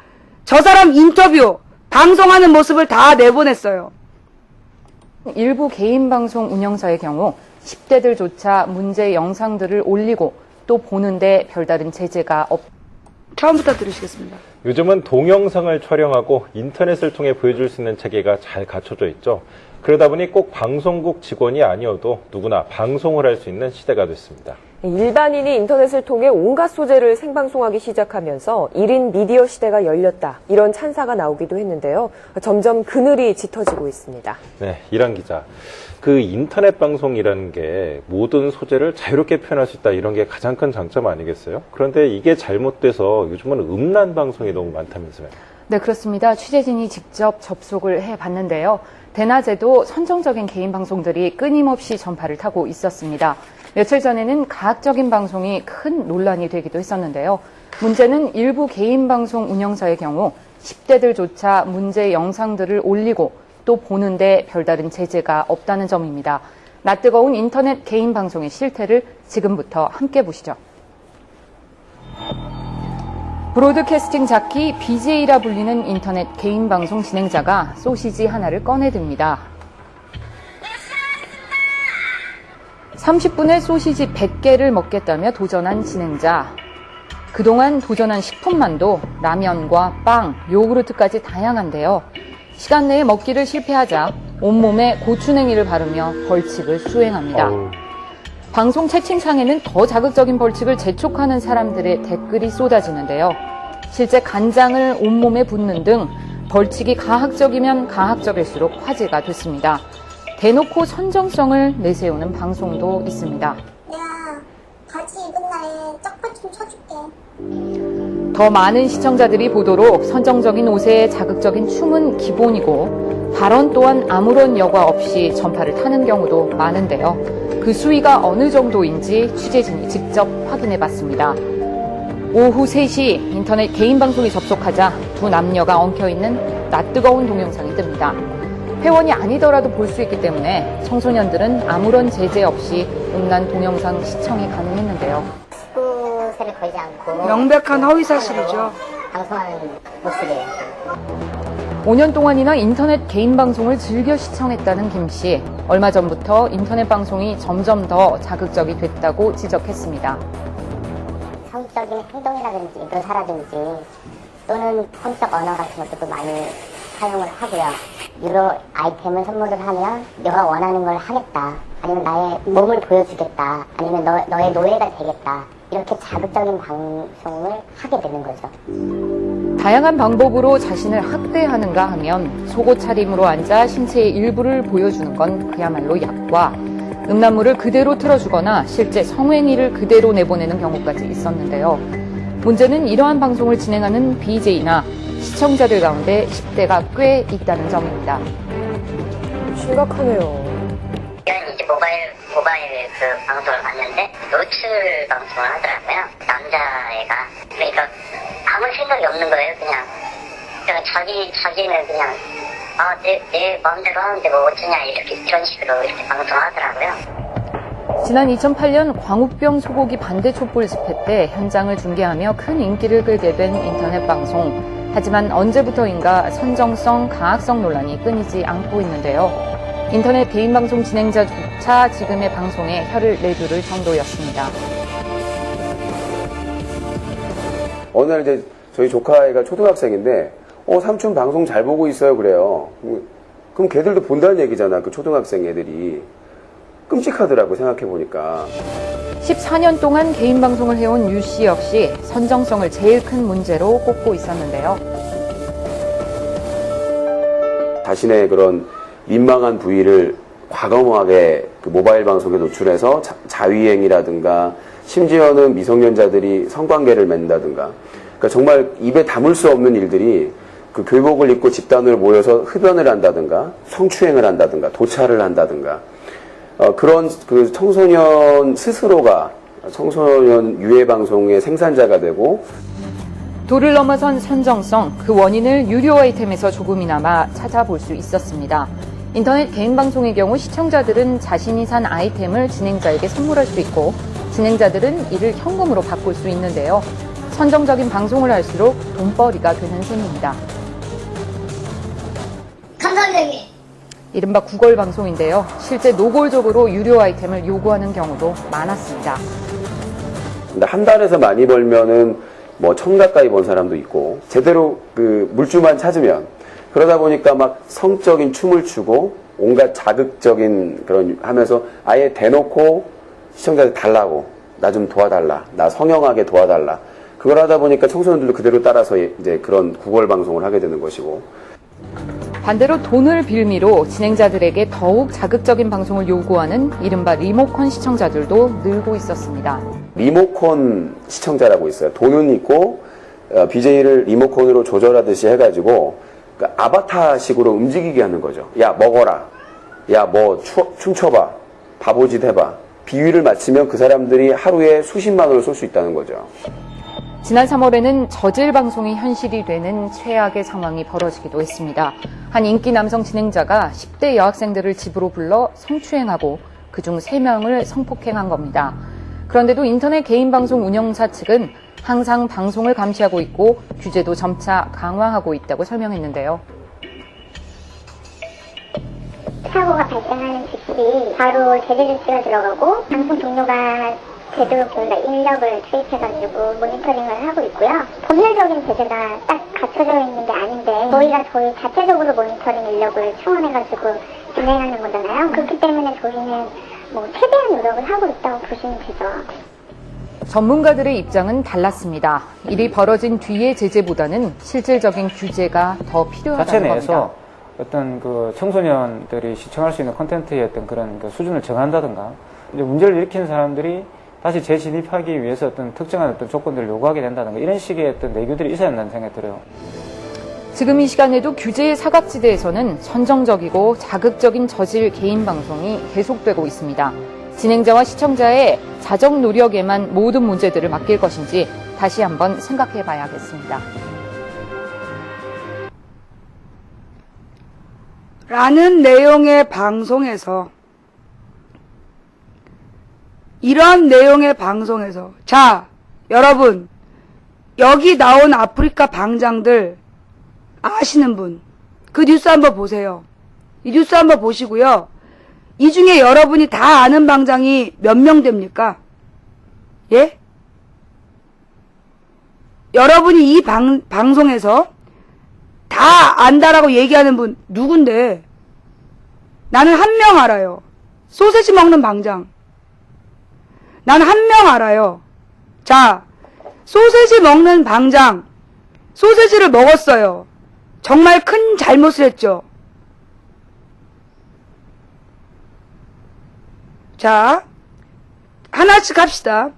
[SPEAKER 1] 저 사람 인터뷰, 방송하는 모습을 다 내보냈어요.
[SPEAKER 5] 일부 개인 방송 운영사의 경우 10대들조차 문제 영상들을 올리고 또 보는데 별다른 제재가
[SPEAKER 1] 처음부터 들으시겠습니다.
[SPEAKER 3] 요즘은 동영상을 촬영하고 인터넷을 통해 보여줄 수 있는 체계가 잘 갖춰져 있죠. 그러다 보니 꼭 방송국 직원이 아니어도 누구나 방송을 할 수 있는 시대가 됐습니다.
[SPEAKER 4] 일반인이 인터넷을 통해 온갖 소재를 생방송하기 시작하면서 1인 미디어 시대가 열렸다. 이런 찬사가 나오기도 했는데요. 점점 그늘이 짙어지고 있습니다.
[SPEAKER 3] 네, 이란 기자. 그 인터넷 방송이라는 게 모든 소재를 자유롭게 표현할 수 있다. 이런 게 가장 큰 장점 아니겠어요? 그런데 이게 잘못돼서 요즘은 음란 방송이 너무 많다면서요?
[SPEAKER 5] 네, 그렇습니다. 취재진이 직접 접속을 해봤는데요. 대낮에도 선정적인 개인 방송들이 끊임없이 전파를 타고 있었습니다. 며칠 전에는 가학적인 방송이 큰 논란이 되기도 했었는데요. 문제는 일부 개인 방송 운영사의 경우 10대들조차 문제 영상들을 올리고 또 보는데 별다른 제재가 없다는 점입니다. 낯뜨거운 인터넷 개인 방송의 실태를 지금부터 함께 보시죠. 브로드캐스팅 자키 BJ라 불리는 인터넷 개인 방송 진행자가 소시지 하나를 꺼내듭니다. 30분에 소시지 100개를 먹겠다며 도전한 진행자. 그동안 도전한 식품만도 라면과 빵, 요구르트까지 다양한데요. 시간 내에 먹기를 실패하자 온몸에 고추냉이를 바르며 벌칙을 수행합니다. 방송 채팅창에는 더 자극적인 벌칙을 재촉하는 사람들의 댓글이 쏟아지는데요. 실제 간장을 온몸에 붓는 등 벌칙이 가학적이면 가학적일수록 화제가 됐습니다. 대놓고 선정성을 내세우는 방송도 있습니다.
[SPEAKER 6] 내가 바지 입은 날에 짝발 좀 쳐줄게.
[SPEAKER 5] 더 많은 시청자들이 보도록 선정적인 옷에 자극적인 춤은 기본이고 발언 또한 아무런 여과 없이 전파를 타는 경우도 많은데요. 그 수위가 어느 정도인지 취재진이 직접 확인해봤습니다. 오후 3시 인터넷 개인 방송에 접속하자 두 남녀가 엉켜있는 낯뜨거운 동영상이 뜹니다. 회원이 아니더라도 볼 수 있기 때문에 청소년들은 아무런 제재 없이 음란 동영상 시청이 가능했는데요.
[SPEAKER 6] 수세를 걸지 않고
[SPEAKER 1] 명백한 허위사실이죠.
[SPEAKER 6] 방송하는 모습이에요.
[SPEAKER 5] 5년 동안이나 인터넷 개인 방송을 즐겨 시청했다는 김 씨. 얼마 전부터 인터넷 방송이 점점 더 자극적이 됐다고 지적했습니다.
[SPEAKER 6] 성적인 행동이라든지 묘사라든지 또는 성적 언어 같은 것도 많이 사용을 하고요. 유료 아이템을 선물을 하면 너가 원하는 걸 하겠다. 아니면 나의 몸을 보여주겠다. 아니면 너의 노예가 되겠다. 이렇게 자극적인 방송을 하게 되는 거죠.
[SPEAKER 5] 다양한 방법으로 자신을 학대하는가 하면 속옷 차림으로 앉아 신체의 일부를 보여주는 건 그야말로 약과 음란물을 그대로 틀어주거나 실제 성행위를 그대로 내보내는 경우까지 있었는데요. 문제는 이러한 방송을 진행하는 BJ나 시청자들 가운데 10대가 꽤 있다는 점입니다.
[SPEAKER 4] 심각하네요.
[SPEAKER 6] 이제 모바일 그 방송을 봤는데 노출 방송을 하더라고요. 남자애가 그러니까 아무 생각이 없는 거예요. 그냥 자기는 그냥 내 마음대로 하는데 뭐 어쩌냐 이런 식으로 이렇게 방송하더라고요.
[SPEAKER 5] 지난 2008년 광우병 소고기 반대 촛불 집회 때 현장을 중계하며 큰 인기를 끌게 된 인터넷 방송. 하지만 언제부터인가 선정성, 가학성 논란이 끊이지 않고 있는데요. 인터넷 개인 방송 진행자조차 지금의 방송에 혀를 내두를 정도였습니다.
[SPEAKER 2] 어느 날 이제 저희 조카애가 초등학생인데 삼촌 방송 잘 보고 있어요. 그래요. 그럼 걔들도 본다는 얘기잖아. 그 초등학생 애들이. 끔찍하더라고, 생각해보니까.
[SPEAKER 5] 14년 동안 개인 방송을 해온 유 씨 역시 선정성을 제일 큰 문제로 꼽고 있었는데요.
[SPEAKER 2] 자신의 그런 민망한 부위를 과감하게 그 모바일 방송에 노출해서 자위행이라든가 심지어는 미성년자들이 성관계를 맺는다든가 그러니까 정말 입에 담을 수 없는 일들이 그 교복을 입고 집단으로 모여서 흡연을 한다든가 성추행을 한다든가 도찰을 한다든가 그런 그 청소년 스스로가 청소년 유해 방송의 생산자가 되고
[SPEAKER 5] 도를 넘어선 선정성, 그 원인을 유료 아이템에서 조금이나마 찾아볼 수 있었습니다. 인터넷 개인 방송의 경우 시청자들은 자신이 산 아이템을 진행자에게 선물할 수 있고 진행자들은 이를 현금으로 바꿀 수 있는데요. 선정적인 방송을 할수록 돈벌이가 되는 셈입니다.
[SPEAKER 6] 감사합니다, 형님.
[SPEAKER 5] 이른바 구걸 방송인데요. 실제 노골적으로 유료 아이템을 요구하는 경우도 많았습니다.
[SPEAKER 2] 근데 한 달에서 많이 벌면은 뭐 1,000 가까이 번 사람도 있고 제대로 그 물주만 찾으면 그러다 보니까 막 성적인 춤을 추고 온갖 자극적인 그런 하면서 아예 대놓고 시청자들 달라고 나 좀 도와달라 나 성형하게 도와달라 그걸 하다 보니까 청소년들도 그대로 따라서 이제 그런 구걸 방송을 하게 되는 것이고
[SPEAKER 5] 반대로 돈을 빌미로 진행자들에게 더욱 자극적인 방송을 요구하는 이른바 리모컨 시청자들도 늘고 있었습니다.
[SPEAKER 2] 리모컨 시청자라고 있어요. 돈은 있고 BJ를 리모컨으로 조절하듯이 해가지고 그러니까 아바타식으로 움직이게 하는 거죠. 야 먹어라. 야 뭐 춤춰봐. 바보짓 해봐. 비위를 맞추면 그 사람들이 하루에 수십만 원을 쏠 수 있다는 거죠.
[SPEAKER 5] 지난 3월에는 저질 방송이 현실이 되는 최악의 상황이 벌어지기도 했습니다. 한 인기 남성 진행자가 10대 여학생들을 집으로 불러 성추행하고 그중 3명을 성폭행한 겁니다. 그런데도 인터넷 개인 방송 운영사 측은 항상 방송을 감시하고 있고 규제도 점차 강화하고 있다고 설명했는데요.
[SPEAKER 6] 사고가 발생하는 즉시 바로 제재 조치가 들어가고 방송 동료가 제대로 보다 인력을 투입해가지고 모니터링을 하고 있고요. 법률적인 제재가 딱 갖춰져 있는 게 아닌데 저희가 저희 자체적으로 모니터링 인력을 충원해가지고 진행하는 거잖아요. 그렇기 때문에 저희는 뭐 최대한 노력을 하고 있다고 보시면 되죠.
[SPEAKER 5] 전문가들의 입장은 달랐습니다. 일이 벌어진 뒤의 제재보다는 실질적인 규제가 더 필요하다는
[SPEAKER 7] 자체
[SPEAKER 5] 겁니다.
[SPEAKER 7] 내에서 어떤 그 청소년들이 시청할 수 있는 콘텐츠의 어떤 그런 그 수준을 정한다든가 이제 문제를 일으키는 사람들이 다시 재진입하기 위해서 어떤 특정한 어떤 조건들을 요구하게 된다든가 이런 식의 어떤 내규들이 있어야 한다는 생각이 들어요.
[SPEAKER 5] 지금 이 시간에도 규제의 사각지대에서는 선정적이고 자극적인 저질 개인 방송이 계속되고 있습니다. 진행자와 시청자의 자정 노력에만 모든 문제들을 맡길 것인지 다시 한번 생각해 봐야겠습니다.
[SPEAKER 1] 라는 내용의 방송에서 이런 내용의 방송에서 자 여러분 여기 나온 아프리카 방장들 아시는 분 그 뉴스 한번 보세요. 이 뉴스 한번 보시고요. 이 중에 여러분이 다 아는 방장이 몇 명 됩니까? 예? 여러분이 이 방송에서 다 안다라고 얘기하는 분 누군데? 나는 한 명 알아요. 소세지 먹는 방장. 난 한 명 알아요. 자, 소세지 먹는 방장. 소세지를 먹었어요. 정말 큰 잘못을 했죠. 자, 하나씩 합시다.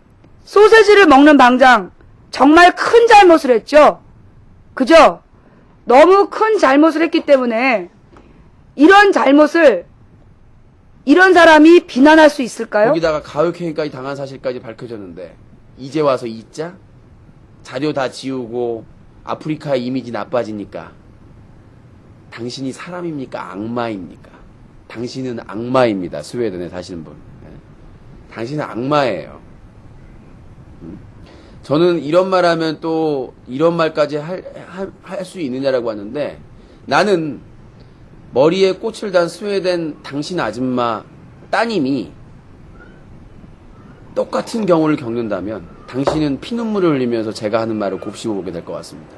[SPEAKER 1] 소세지를 먹는 방장. 정말 큰 잘못을 했죠. 그죠? 너무 큰 잘못을 했기 때문에 이런 잘못을 이런 사람이 비난할 수 있을까요?
[SPEAKER 2] 거기다가 가혹행위까지 당한 사실까지 밝혀졌는데 이제 와서 잊자? 자료 다 지우고 아프리카의 이미지 나빠지니까 당신이 사람입니까? 악마입니까? 당신은 악마입니다. 스웨덴에 사시는 분. 당신은 악마예요. 저는 이런 말 하면 또 이런 말까지 할 수 있느냐라고 하는데 나는 머리에 꽃을 단 스웨덴 당신 아줌마 따님이 똑같은 경우를 겪는다면 당신은 피눈물을 흘리면서 제가 하는 말을 곱씹어보게 될 것 같습니다.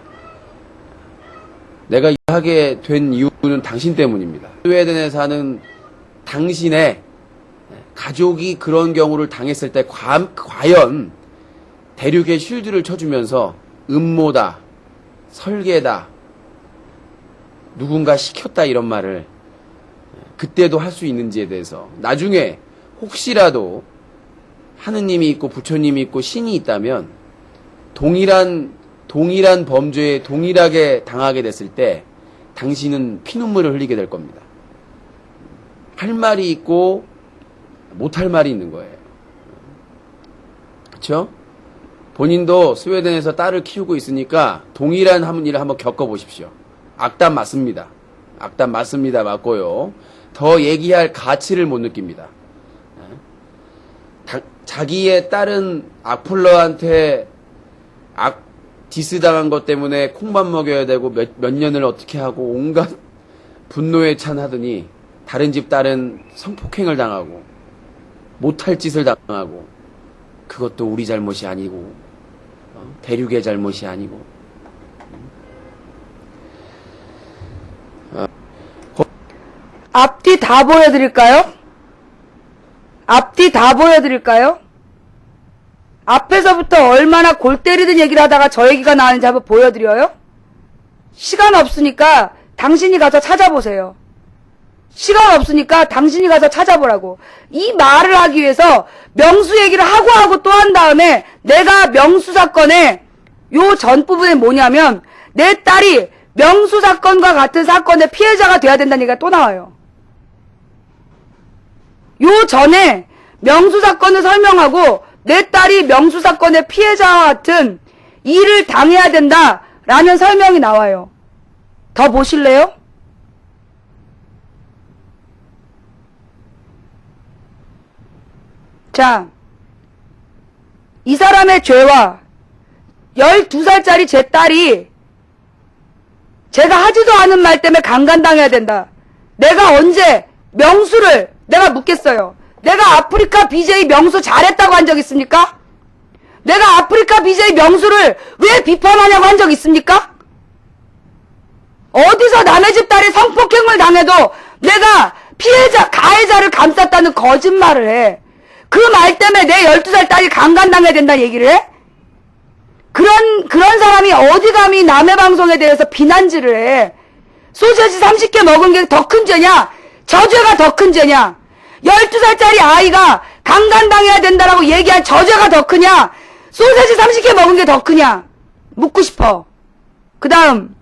[SPEAKER 2] 내가 하게 된 이유는 당신 때문입니다. 스웨덴에 사는 당신의 가족이 그런 경우를 당했을 때 과연 대륙에 쉴드를 쳐주면서 음모다, 설계다, 누군가 시켰다 이런 말을 그때도 할 수 있는지에 대해서 나중에 혹시라도 하느님이 있고 부처님이 있고 신이 있다면 동일한 범죄에 동일하게 당하게 됐을 때 당신은 피눈물을 흘리게 될 겁니다. 할 말이 있고 못할 말이 있는 거예요. 그렇죠? 본인도 스웨덴에서 딸을 키우고 있으니까 동일한 일을 한번 겪어보십시오. 악담 맞습니다. 악담 맞습니다. 맞고요. 더 얘기할 가치를 못 느낍니다. 자기의 딸은 악플러한테 디스당한 것 때문에 콩밥 먹여야 되고 몇 년을 어떻게 하고 온갖 분노에 찬 하더니 다른 집 딸은 성폭행을 당하고 못할 짓을 당하고 그것도 우리 잘못이 아니고 대륙의 잘못이 아니고
[SPEAKER 1] 앞뒤 다 보여드릴까요? 앞뒤 다 보여드릴까요? 앞에서부터 얼마나 골 때리던 얘기를 하다가 저 얘기가 나왔는지 한번 보여드려요? 시간 없으니까 당신이 가서 찾아보세요. 시간 없으니까 당신이 가서 찾아보라고. 이 말을 하기 위해서 명수 얘기를 하고 또 한 다음에 내가 명수 사건의 요 전 부분에 뭐냐면 내 딸이 명수 사건과 같은 사건의 피해자가 돼야 된다는 얘기가 또 나와요. 요 전에 명수 사건을 설명하고 내 딸이 명수 사건의 피해자와 같은 일을 당해야 된다라는 설명이 나와요. 더 보실래요? 자, 이 사람의 죄와 12살짜리 제 딸이 제가 하지도 않은 말 때문에 강간당해야 된다. 내가 언제 명수를 내가 묻겠어요. 내가 아프리카 BJ 명수 잘했다고 한 적 있습니까? 내가 아프리카 BJ 명수를 왜 비판하냐고 한 적 있습니까? 어디서 남의 집 딸이 성폭행을 당해도 내가 가해자를 감쌌다는 거짓말을 해. 그 말 때문에 내 12살 딸이 강간당해야 된다는 얘기를 해? 그런 사람이 어디 감히 남의 방송에 대해서 비난질을 해? 소세지 30개 먹은 게 더 큰 죄냐? 저 죄가 더 큰 죄냐? 12살짜리 아이가 강간당해야 된다라고 얘기한 저 죄가 더 크냐? 소세지 30개 먹은 게 더 크냐? 묻고 싶어. 그 다음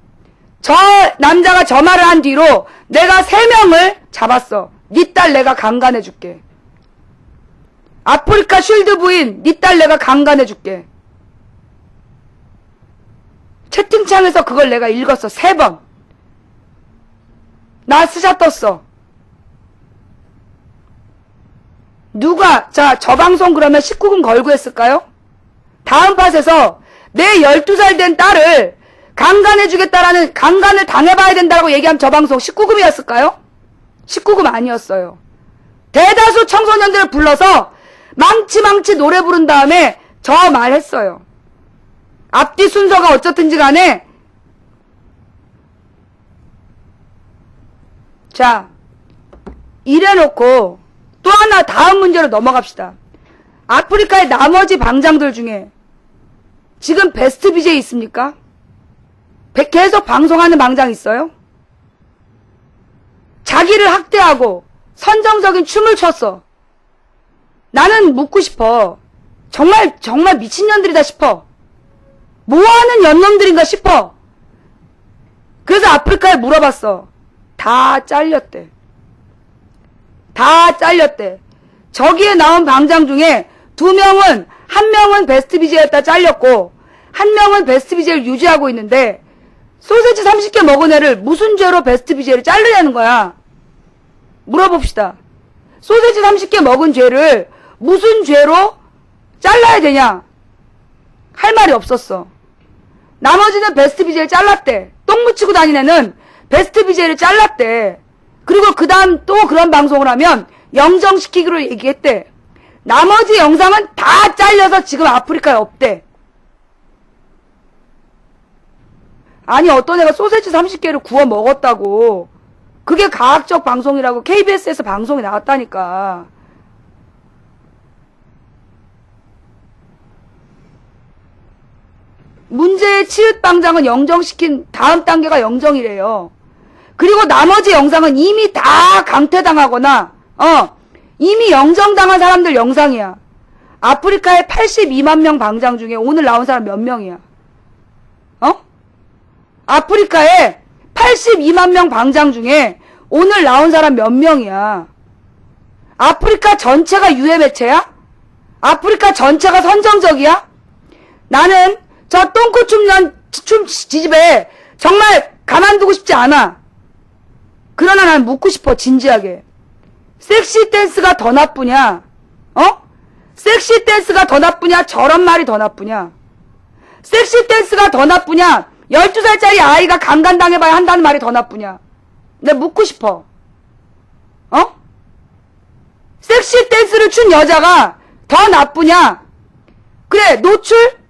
[SPEAKER 1] 저 남자가 저 말을 한 뒤로 내가 3명을 잡았어. 네 딸 내가 강간해줄게. 아프리카 쉴드 부인 네 딸 내가 강간해줄게. 채팅창에서 그걸 내가 읽었어. 3번. 나 스샷 떴어. 누가 저 방송 그러면 19금 걸고 했을까요? 다음 팟에서 내 12살 된 딸을 강간해주겠다라는 강간을 당해봐야 된다고 얘기하면 저 방송 19금이었을까요? 19금 아니었어요. 대다수 청소년들을 불러서 망치 노래 부른 다음에 저 말 했어요. 앞뒤 순서가 어쨌든지 간에 자 이래놓고 또 하나 다음 문제로 넘어갑시다. 아프리카의 나머지 방장들 중에 지금 베스트 BJ 있습니까? 계속 방송하는 방장 있어요? 자기를 학대하고 선정적인 춤을 췄어. 나는 묻고 싶어. 정말 미친년들이다 싶어. 뭐하는 연놈들인가 싶어. 그래서 아프리카에 물어봤어. 다 잘렸대. 다 잘렸대. 저기에 나온 방장 중에 2명은 한 명은 베스트 BJ였다 잘렸고 한 명은 베스트 BJ를 유지하고 있는데 소세지 30개 먹은 애를 무슨 죄로 베스트 BJ를 자르냐는 거야. 물어봅시다. 소세지 30개 먹은 죄를 무슨 죄로 잘라야 되냐? 할 말이 없었어. 나머지는 베스트 BJ를 잘랐대. 똥 묻히고 다니는 애는 베스트 BJ를 잘랐대. 그리고 그 다음 또 그런 방송을 하면 영정시키기로 얘기했대. 나머지 영상은 다 잘려서 지금 아프리카에 없대. 아니 어떤 애가 소세지 30개를 구워 먹었다고. 그게 과학적 방송이라고 KBS에서 방송이 나왔다니까. 문제의 치읓방장은 영정시킨 다음 단계가 영정이래요. 그리고 나머지 영상은 이미 다 강퇴당하거나 이미 영정당한 사람들 영상이야. 아프리카의 82만 명 방장 중에 오늘 나온 사람 몇 명이야? 아프리카의 82만 명 방장 중에 오늘 나온 사람 몇 명이야? 아프리카 전체가 유해 매체야? 아프리카 전체가 선정적이야? 나는 저 똥꼬 춤 지집에 정말 가만두고 싶지 않아. 그러나 난 묻고 싶어, 진지하게. 섹시 댄스가 더 나쁘냐? 섹시 댄스가 더 나쁘냐? 저런 말이 더 나쁘냐? 섹시 댄스가 더 나쁘냐? 12살짜리 아이가 강간당해봐야 한다는 말이 더 나쁘냐? 내가 묻고 싶어. 섹시 댄스를 춘 여자가 더 나쁘냐? 그래, 노출?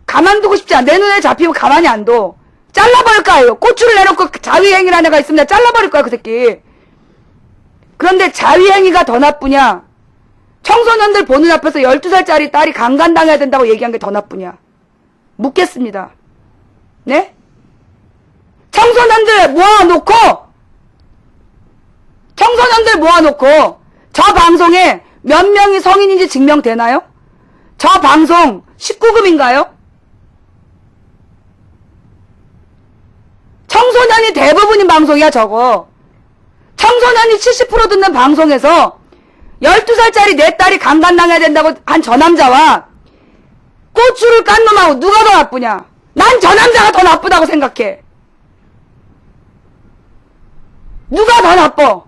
[SPEAKER 1] 가만두고 싶지 않아. 내 눈에 잡히면 가만히 안 둬. 잘라버릴 거예요. 고추를 내놓고 자위행위라는 애가 있으면 내가 잘라버릴 거야, 그 새끼. 그런데 자위행위가 더 나쁘냐? 청소년들 보는 앞에서 12살짜리 딸이 강간당해야 된다고 얘기한 게 더 나쁘냐? 묻겠습니다. 네? 청소년들 모아놓고 저 방송에 몇 명이 성인인지 증명되나요? 저 방송 19금인가요? 청소년이 대부분인 방송이야, 저거. 청소년이 70% 듣는 방송에서 12살짜리 내 딸이 강간당해야 된다고 한 저 남자와 고추를 깐 놈하고 누가 더 나쁘냐? 난 저 남자가 더 나쁘다고 생각해. 누가 더 나빠?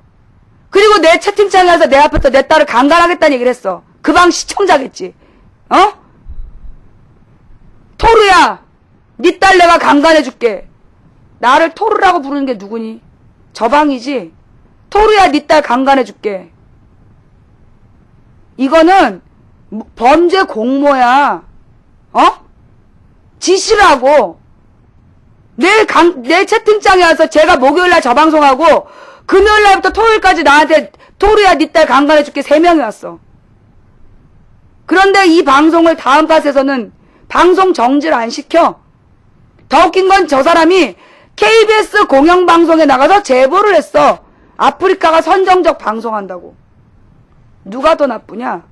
[SPEAKER 1] 그리고 내 채팅창에 가서 내 앞에서 내 딸을 강간하겠다는 얘기를 했어. 그 방 시청자겠지. 토르야, 네 딸 내가 강간해줄게. 나를 토르라고 부르는 게 누구니? 저 방이지? 토르야, 네 딸 강간해줄게. 이거는 범죄 공모야. 지시라고. 내 채팅창에 와서 제가 목요일날 저 방송하고 금요일날부터 토요일까지 나한테 토르야 네 딸 강간해줄게 3명이 왔어. 그런데 이 방송을 다음 팟에서는 방송 정지를 안 시켜. 더 웃긴 건 저 사람이 KBS 공영방송에 나가서 제보를 했어. 아프리카가 선정적 방송한다고. 누가 더 나쁘냐?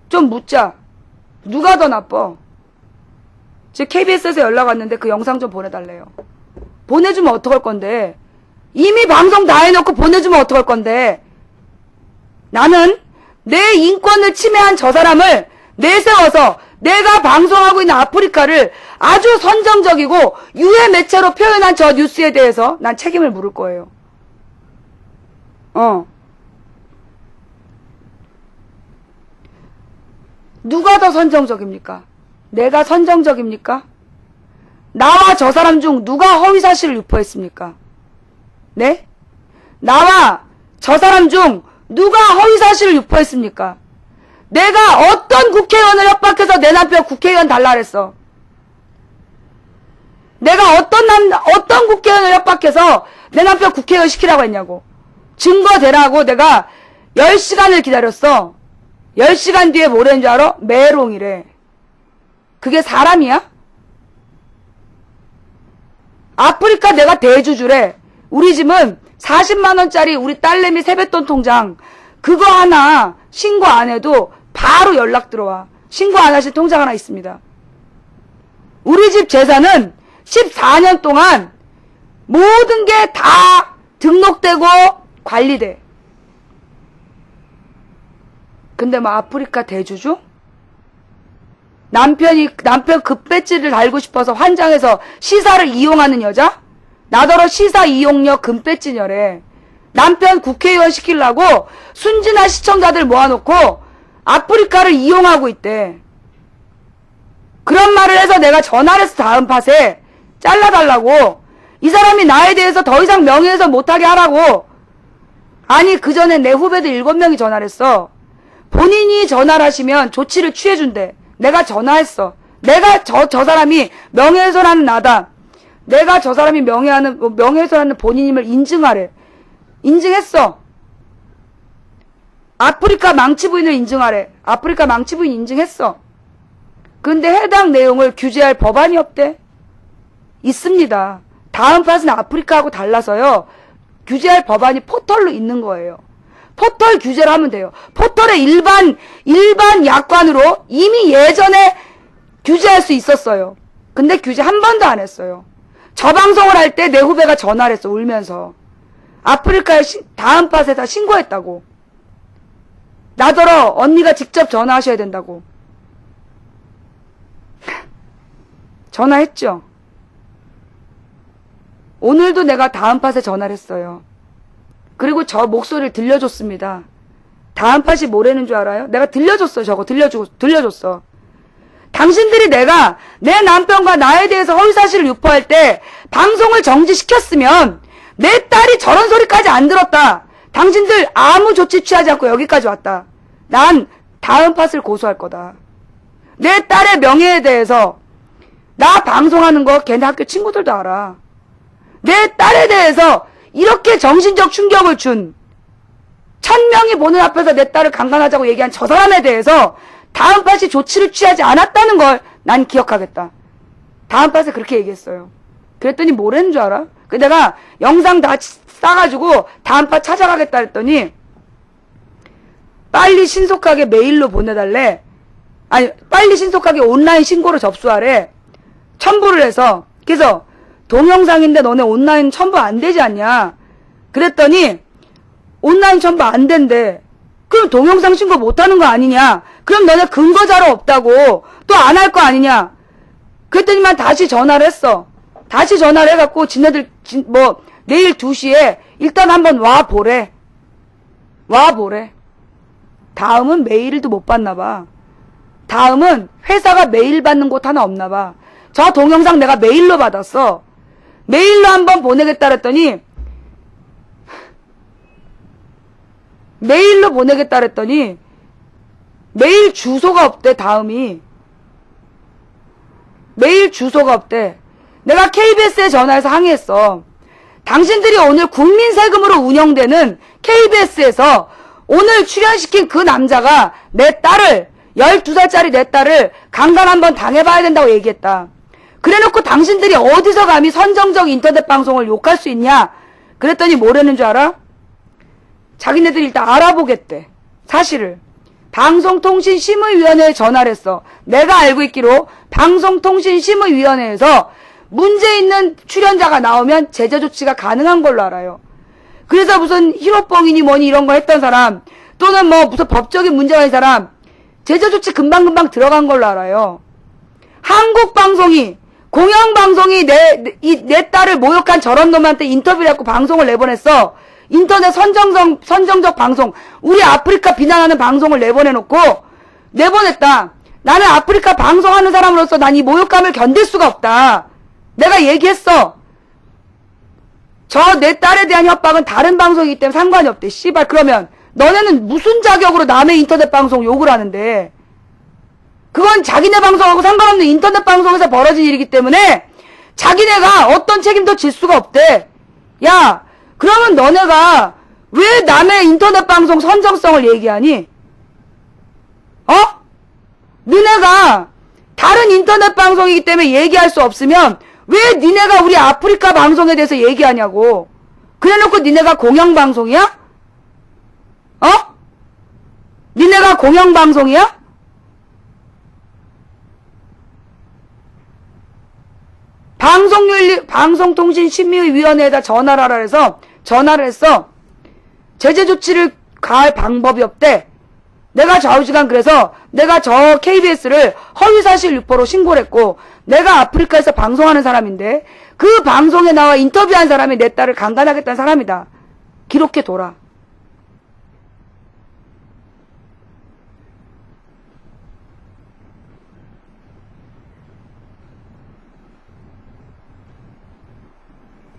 [SPEAKER 1] 좀 묻자. 누가 더 나빠? 지금 KBS에서 연락 왔는데 그 영상 좀 보내달래요. 보내주면 어떡할 건데? 이미 방송 다 해놓고 보내주면 어떡할 건데? 나는 내 인권을 침해한 저 사람을 내세워서 내가 방송하고 있는 아프리카를 아주 선정적이고 유해 매체로 표현한 저 뉴스에 대해서 난 책임을 물을 거예요. 누가 더 선정적입니까? 내가 선정적입니까? 나와 저 사람 중 누가 허위사실을 유포했습니까? 네? 나와 저 사람 중 누가 허위사실을 유포했습니까? 내가 어떤 국회의원을 협박해서 내 남편 국회의원 달라 그랬어? 내가 어떤 국회의원을 협박해서 내 남편 국회의원 시키라고 했냐고. 증거 대라고 내가 10시간을 기다렸어. 10시간 뒤에 뭐라는 줄 알아? 메롱이래. 그게 사람이야? 아프리카 내가 대주주래. 우리 집은 40만원짜리 우리 딸내미 세뱃돈 통장 그거 하나 신고 안 해도 바로 연락 들어와. 신고 안 하신 통장 하나 있습니다. 우리 집 재산은 14년 동안 모든 게 다 등록되고 관리돼. 근데 뭐 아프리카 대주주? 남편 금배지를 달고 싶어서 환장해서 시사를 이용하는 여자? 나더러 시사 이용녀 금배지녀래. 남편 국회의원 시키려고 순진한 시청자들 모아놓고 아프리카를 이용하고 있대. 그런 말을 해서 내가 전화를 해서 다음 팟에 잘라달라고. 이 사람이 나에 대해서 더 이상 명예훼손 못하게 하라고. 아니 그 전에 내 후배들 7명이 전화를 했어. 본인이 전화를 하시면 조치를 취해준대. 내가 전화했어. 내가 저 사람이 명예훼손하는 나다. 내가 저 사람이 명예훼손하는 본인임을 인증하래. 인증했어. 아프리카 망치 부인을 인증하래. 아프리카 망치 부인 인증했어. 근데 해당 내용을 규제할 법안이 없대. 있습니다. 다음 팟은 아프리카하고 달라서요. 규제할 법안이 포털로 있는 거예요. 포털 규제를 하면 돼요. 포털의 일반 약관으로 이미 예전에 규제할 수 있었어요. 근데 규제 한 번도 안 했어요. 저 방송을 할 때 내 후배가 전화를 했어. 울면서. 아프리카에 다음 팟에다 신고했다고. 나더러 언니가 직접 전화하셔야 된다고. 전화했죠. 오늘도 내가 다음 팟에 전화를 했어요. 그리고 저 목소리를 들려줬습니다. 다음 팟이 뭐라는 줄 알아요? 내가 들려줬어. 저거 들려줬어. 당신들이 내가 내 남편과 나에 대해서 허위사실을 유포할 때 방송을 정지시켰으면 내 딸이 저런 소리까지 안 들었다. 당신들 아무 조치 취하지 않고 여기까지 왔다. 난 다음 팟을 고소할 거다. 내 딸의 명예에 대해서 나 방송하는 거 걔네 학교 친구들도 알아. 내 딸에 대해서 이렇게 정신적 충격을 준 1000명이 보는 앞에서 내 딸을 강간하자고 얘기한 저 사람에 대해서 다음 팟이 조치를 취하지 않았다는 걸 난 기억하겠다. 다음 팟에 그렇게 얘기했어요. 그랬더니 뭐라는 줄 알아? 내가 영상 다 싸가지고 다음 팟 찾아가겠다 했더니 빨리 신속하게 메일로 보내달래. 아니 빨리 신속하게 온라인 신고를 접수하래. 첨부를 해서. 그래서 동영상인데 너네 온라인 첨부 안 되지 않냐. 그랬더니 온라인 첨부 안 된대. 그럼 동영상 신고 못하는 거 아니냐. 그럼 너네 근거 자료 없다고 또 안 할 거 아니냐. 그랬더니만 다시 전화를 했어. 다시 전화를 해갖고 지네들 내일 2시에 일단 한번 와보래. 와보래. 다음은 메일도 못 받나 봐. 다음은 회사가 메일 받는 곳 하나 없나 봐. 저 동영상 내가 메일로 받았어. 메일로 한번 보내겠다 그랬더니 메일로 보내겠다 그랬더니 메일 주소가 없대. 다음이 메일 주소가 없대. 내가 KBS에 전화해서 항의했어. 당신들이 오늘 국민 세금으로 운영되는 KBS에서 오늘 출연시킨 그 남자가 내 딸을 12살짜리 내 딸을 강간 한번 당해봐야 된다고 얘기했다. 그래놓고 당신들이 어디서 감히 선정적 인터넷 방송을 욕할 수 있냐. 그랬더니 뭐라는 줄 알아? 자기네들이 일단 알아보겠대. 사실을. 방송통신심의위원회에 전화를 했어. 내가 알고 있기로 방송통신심의위원회에서 문제 있는 출연자가 나오면 제재 조치가 가능한 걸로 알아요. 그래서 무슨 희로뻥이니 뭐니 이런 거 했던 사람 또는 뭐 무슨 법적인 문제가 있는 사람 제재 조치 금방금방 들어간 걸로 알아요. 한국방송이 공영방송이 내 딸을 모욕한 저런 놈한테 인터뷰를 했고 방송을 내보냈어. 인터넷 선정적 방송, 우리 아프리카 비난하는 방송을 내보냈다. 나는 아프리카 방송하는 사람으로서 난 이 모욕감을 견딜 수가 없다. 내가 얘기했어. 저 내 딸에 대한 협박은 다른 방송이기 때문에 상관이 없대. 씨발. 그러면 너네는 무슨 자격으로 남의 인터넷 방송 욕을 하는데? 그건 자기네 방송하고 상관없는 인터넷 방송에서 벌어진 일이기 때문에 자기네가 어떤 책임도 질 수가 없대. 야, 그러면 너네가 왜 남의 인터넷 방송 선정성을 얘기하니? 너네가 다른 인터넷 방송이기 때문에 얘기할 수 없으면 왜 니네가 우리 아프리카 방송에 대해서 얘기하냐고. 그래놓고 니네가 공영방송이야? 니네가 공영방송이야? 방송통신심의위원회에다 전화를 하라 해서 전화를 했어. 제재 조치를 가할 방법이 없대. 내가 좌우지간 그래서 내가 저 KBS를 허위사실 유포로 신고를 했고 내가 아프리카에서 방송하는 사람인데 그 방송에 나와 인터뷰한 사람이 내 딸을 강간하겠다는 사람이다. 기록해둬라.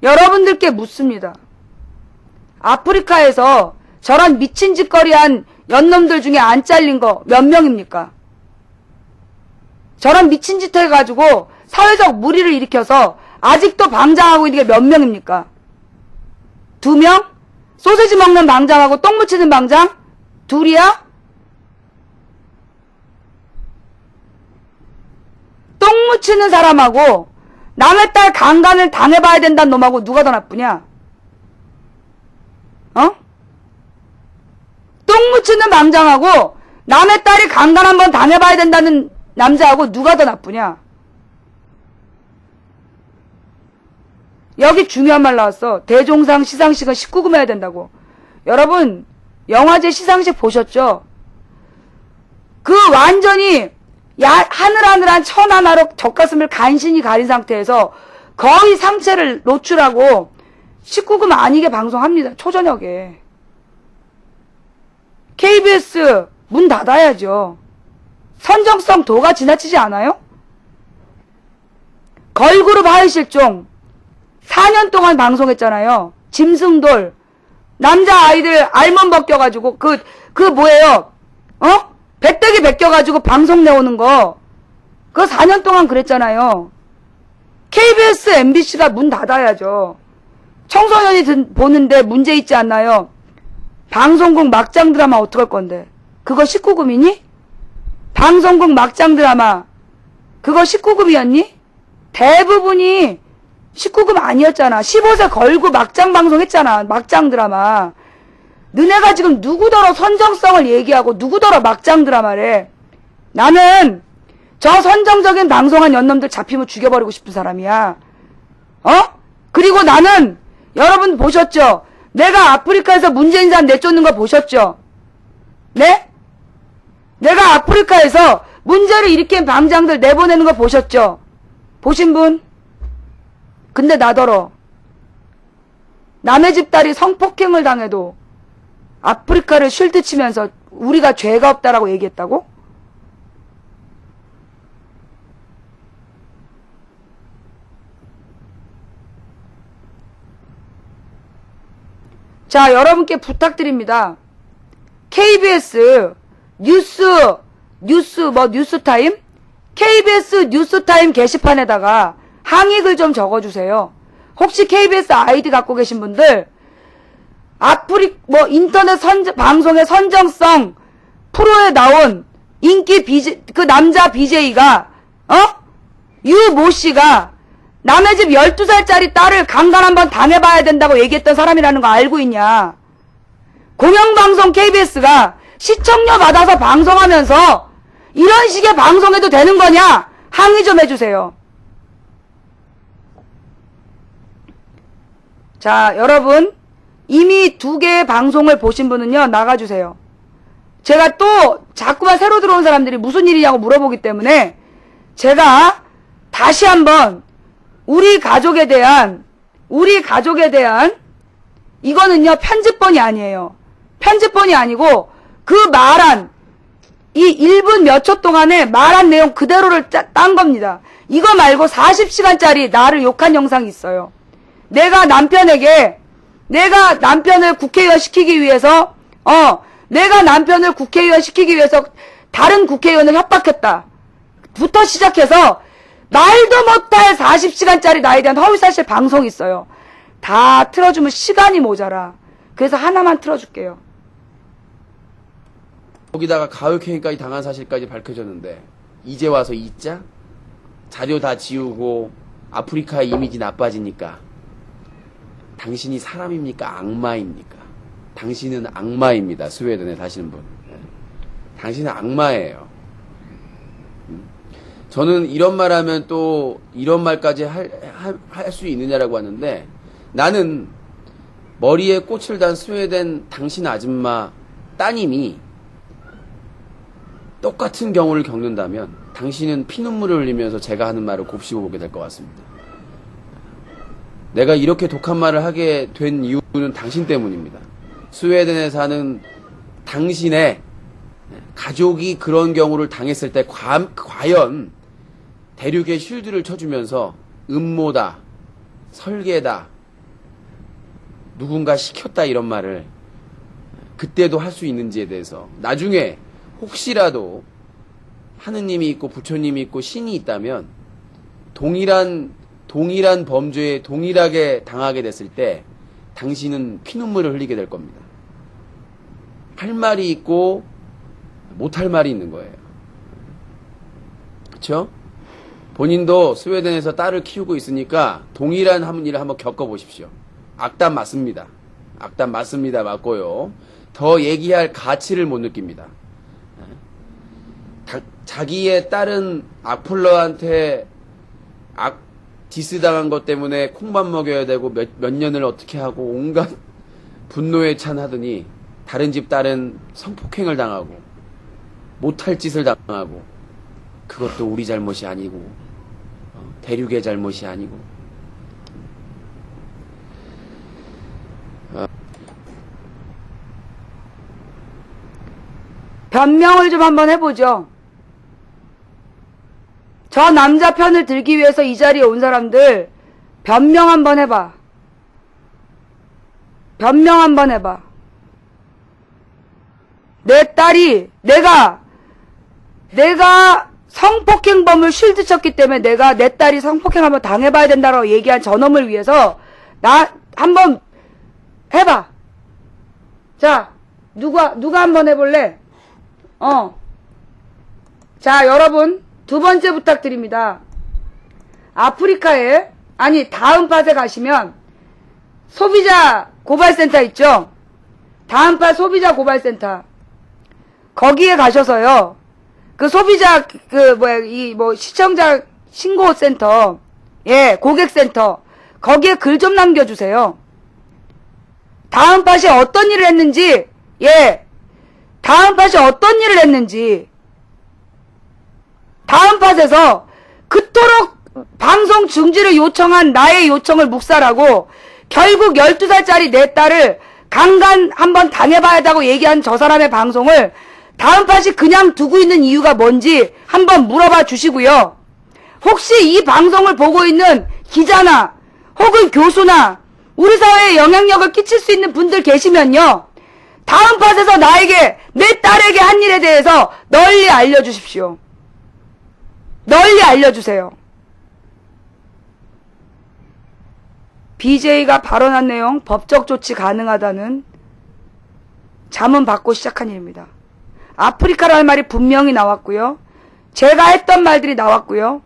[SPEAKER 1] 여러분들께 묻습니다. 아프리카에서 저런 미친 짓거리한 연놈들 중에 안 잘린 거 몇 명입니까? 저런 미친 짓 해가지고 사회적 물의를 일으켜서 아직도 방장하고 있는 게 몇 명입니까? 2명? 소세지 먹는 방장하고 똥 묻히는 방장? 2이야? 똥 묻히는 사람하고 남의 딸 강간을 당해봐야 된다는 놈하고 누가 더 나쁘냐? 똥 묻히는 방장하고 남의 딸이 강간 한번 당해봐야 된다는 남자하고 누가 더 나쁘냐? 여기 중요한 말 나왔어. 대종상 시상식은 19금 해야 된다고. 여러분, 영화제 시상식 보셨죠? 그 완전히 하늘하늘한 천 하나로 젖가슴을 간신히 가린 상태에서 거의 상체를 노출하고 19금 아니게 방송합니다. 초저녁에. KBS 문 닫아야죠. 선정성 도가 지나치지 않아요? 걸그룹 하이실종 4년 동안 방송했잖아요. 짐승돌 남자 아이들 알몸 벗겨가지고 그 뭐예요? 배때기 벗겨가지고 방송 내오는 거 그거 4년 동안 그랬잖아요. KBS, MBC가 문 닫아야죠. 청소년이 보는데 문제 있지 않나요? 방송국 막장 드라마 어떡할 건데? 그거 19금이니? 방송국 막장 드라마 그거 19금이었니? 대부분이 19금 아니었잖아. 15세 걸고 막장 방송했잖아. 막장 드라마. 너네가 지금 누구더러 선정성을 얘기하고 누구더러 막장 드라마래. 나는 저 선정적인 방송한 연놈들 잡히면 죽여버리고 싶은 사람이야. 그리고 나는 여러분 보셨죠? 내가 아프리카에서 문재인 사람 내쫓는 거 보셨죠? 네? 내가 아프리카에서 문제를 일으킨 방장들 내보내는 거 보셨죠? 보신 분? 근데 나더러 남의 집 딸이 성폭행을 당해도 아프리카를 쉴드 치면서 우리가 죄가 없다라고 얘기했다고? 자, 여러분께 부탁드립니다. KBS 뉴스타임? KBS 뉴스타임 게시판에다가 항의글 좀 적어주세요. 혹시 KBS 아이디 갖고 계신 분들, 인터넷 방송의 선정성 프로에 나온 인기 그 남자 BJ가, 유모 씨가 남의 집 12살짜리 딸을 강간 한번 당해봐야 된다고 얘기했던 사람이라는 거 알고 있냐? 공영방송 KBS가 시청료 받아서 방송하면서 이런 식의 방송해도 되는 거냐? 항의 좀 해주세요. 자, 여러분 이미 2개의 방송을 보신 분은요 나가주세요. 제가 또 자꾸만 새로 들어온 사람들이 무슨 일이냐고 물어보기 때문에 제가 다시 한번 우리 가족에 대한 이거는요 편집본이 아니에요. 편집본이 아니고 그 말한 이 1분 몇 초 동안에 말한 내용 그대로를 딴 겁니다. 이거 말고 40시간짜리 나를 욕한 영상이 있어요. 내가 남편을 국회의원 시키기 위해서 다른 국회의원을 협박했다. 부터 시작해서 말도 못할 40시간짜리 나에 대한 허위사실 방송이 있어요. 다 틀어주면 시간이 모자라. 그래서 하나만 틀어줄게요.
[SPEAKER 2] 거기다가 가혹행위까지 당한 사실까지 밝혀졌는데 이제 와서 잊자? 자료 다 지우고 아프리카의 이미지 나빠지니까. 당신이 사람입니까? 악마입니까? 당신은 악마입니다. 스웨덴에 사시는 분. 당신은 악마예요. 저는 이런 말 하면 또 이런 말까지 할 수 있느냐라고 하는데 나는 머리에 꽃을 단 스웨덴 당신 아줌마 따님이 똑같은 경우를 겪는다면 당신은 피눈물을 흘리면서 제가 하는 말을 곱씹어 보게 될 것 같습니다. 내가 이렇게 독한 말을 하게 된 이유는 당신 때문입니다. 스웨덴에 사는 당신의 가족이 그런 경우를 당했을 때 과연 대륙에 쉴드를 쳐주면서 음모다, 설계다, 누군가 시켰다 이런 말을 그때도 할 수 있는지에 대해서 나중에 혹시라도 하느님이 있고 부처님이 있고 신이 있다면 동일한 범죄에 동일하게 당하게 됐을 때 당신은 피눈물을 흘리게 될 겁니다. 할 말이 있고 못할 말이 있는 거예요. 그렇죠? 본인도 스웨덴에서 딸을 키우고 있으니까 동일한 일을 한번 겪어보십시오. 악담 맞습니다. 악담 맞습니다. 맞고요. 더 얘기할 가치를 못 느낍니다. 자기의 딸은 악플러한테 디스당한 것 때문에 콩밥 먹여야 되고 몇 년을 어떻게 하고 온갖 분노에 찬 하더니 다른 집 딸은 성폭행을 당하고 못할 짓을 당하고 그것도 우리 잘못이 아니고 대륙의 잘못이 아니고
[SPEAKER 1] 변명을 좀 한번 해보죠. 저 남자 편을 들기 위해서 이 자리에 온 사람들 변명 한번 해봐. 변명 한번 해봐. 내 딸이 내가 성폭행범을 쉴드 쳤기 때문에 내가 내 딸이 성폭행 한번 당해봐야 된다라고 얘기한 저놈을 위해서 나 한번 해봐. 자, 누가 한번 해볼래? 자, 여러분 두 번째 부탁드립니다. 아프리카에 다음 팟에 가시면 소비자 고발센터 있죠? 다음 팟 소비자 고발센터 거기에 가셔서요. 그 소비자 시청자 신고센터 고객센터 거기에 글 좀 남겨주세요. 다음 팟이 어떤 일을 했는지 다음 팟이 어떤 일을 했는지 다음 팟에서 그토록 방송 중지를 요청한 나의 요청을 묵살하고 결국 12살짜리 내 딸을 강간 한번 당해봐야 한다고 얘기한 저 사람의 방송을 다음 팟이 그냥 두고 있는 이유가 뭔지 한번 물어봐 주시고요. 혹시 이 방송을 보고 있는 기자나 혹은 교수나 우리 사회에 영향력을 끼칠 수 있는 분들 계시면요. 다음 팟에서 나에게 내 딸에게 한 일에 대해서 널리 알려주십시오. 널리 알려주세요. BJ가 발언한 내용 법적 조치 가능하다는 자문 받고 시작한 일입니다. 아프리카라는 말이 분명히 나왔고요. 제가 했던 말들이 나왔고요.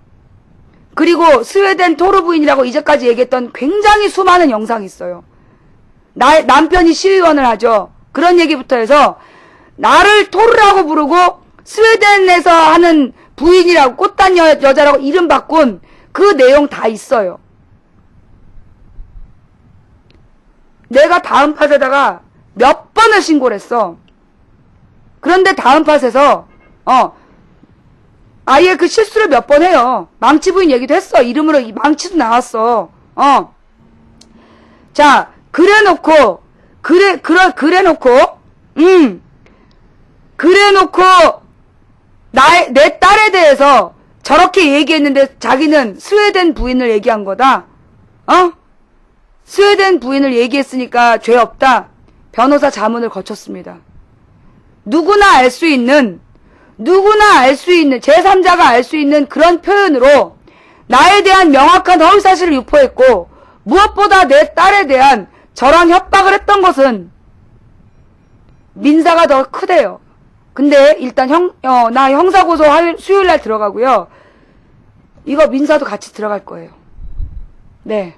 [SPEAKER 1] 그리고 스웨덴 토르 부인이라고 이제까지 얘기했던 굉장히 수많은 영상이 있어요. 남편이 시의원을 하죠. 그런 얘기부터 해서 나를 토르라고 부르고 스웨덴에서 하는 부인이라고 꽃단 여자라고 이름 바꾼 그 내용 다 있어요. 내가 다음 팟에다가 몇 번을 신고를 했어. 그런데 다음 팟에서 아예 그 실수를 몇 번 해요. 망치 부인 얘기도 했어. 이름으로 망치도 나왔어. 자, 그래놓고 내 딸에 대해서 저렇게 얘기했는데 자기는 스웨덴 부인을 얘기한 거다. 스웨덴 부인을 얘기했으니까 죄 없다. 변호사 자문을 거쳤습니다. 누구나 알 수 있는 제3자가 알 수 있는 그런 표현으로 나에 대한 명확한 허위사실을 유포했고 무엇보다 내 딸에 대한 저런 협박을 했던 것은 민사가 더 크대요. 근데 일단 나 형사고소 수요일날 들어가고요. 이거 민사도 같이 들어갈 거예요. 네.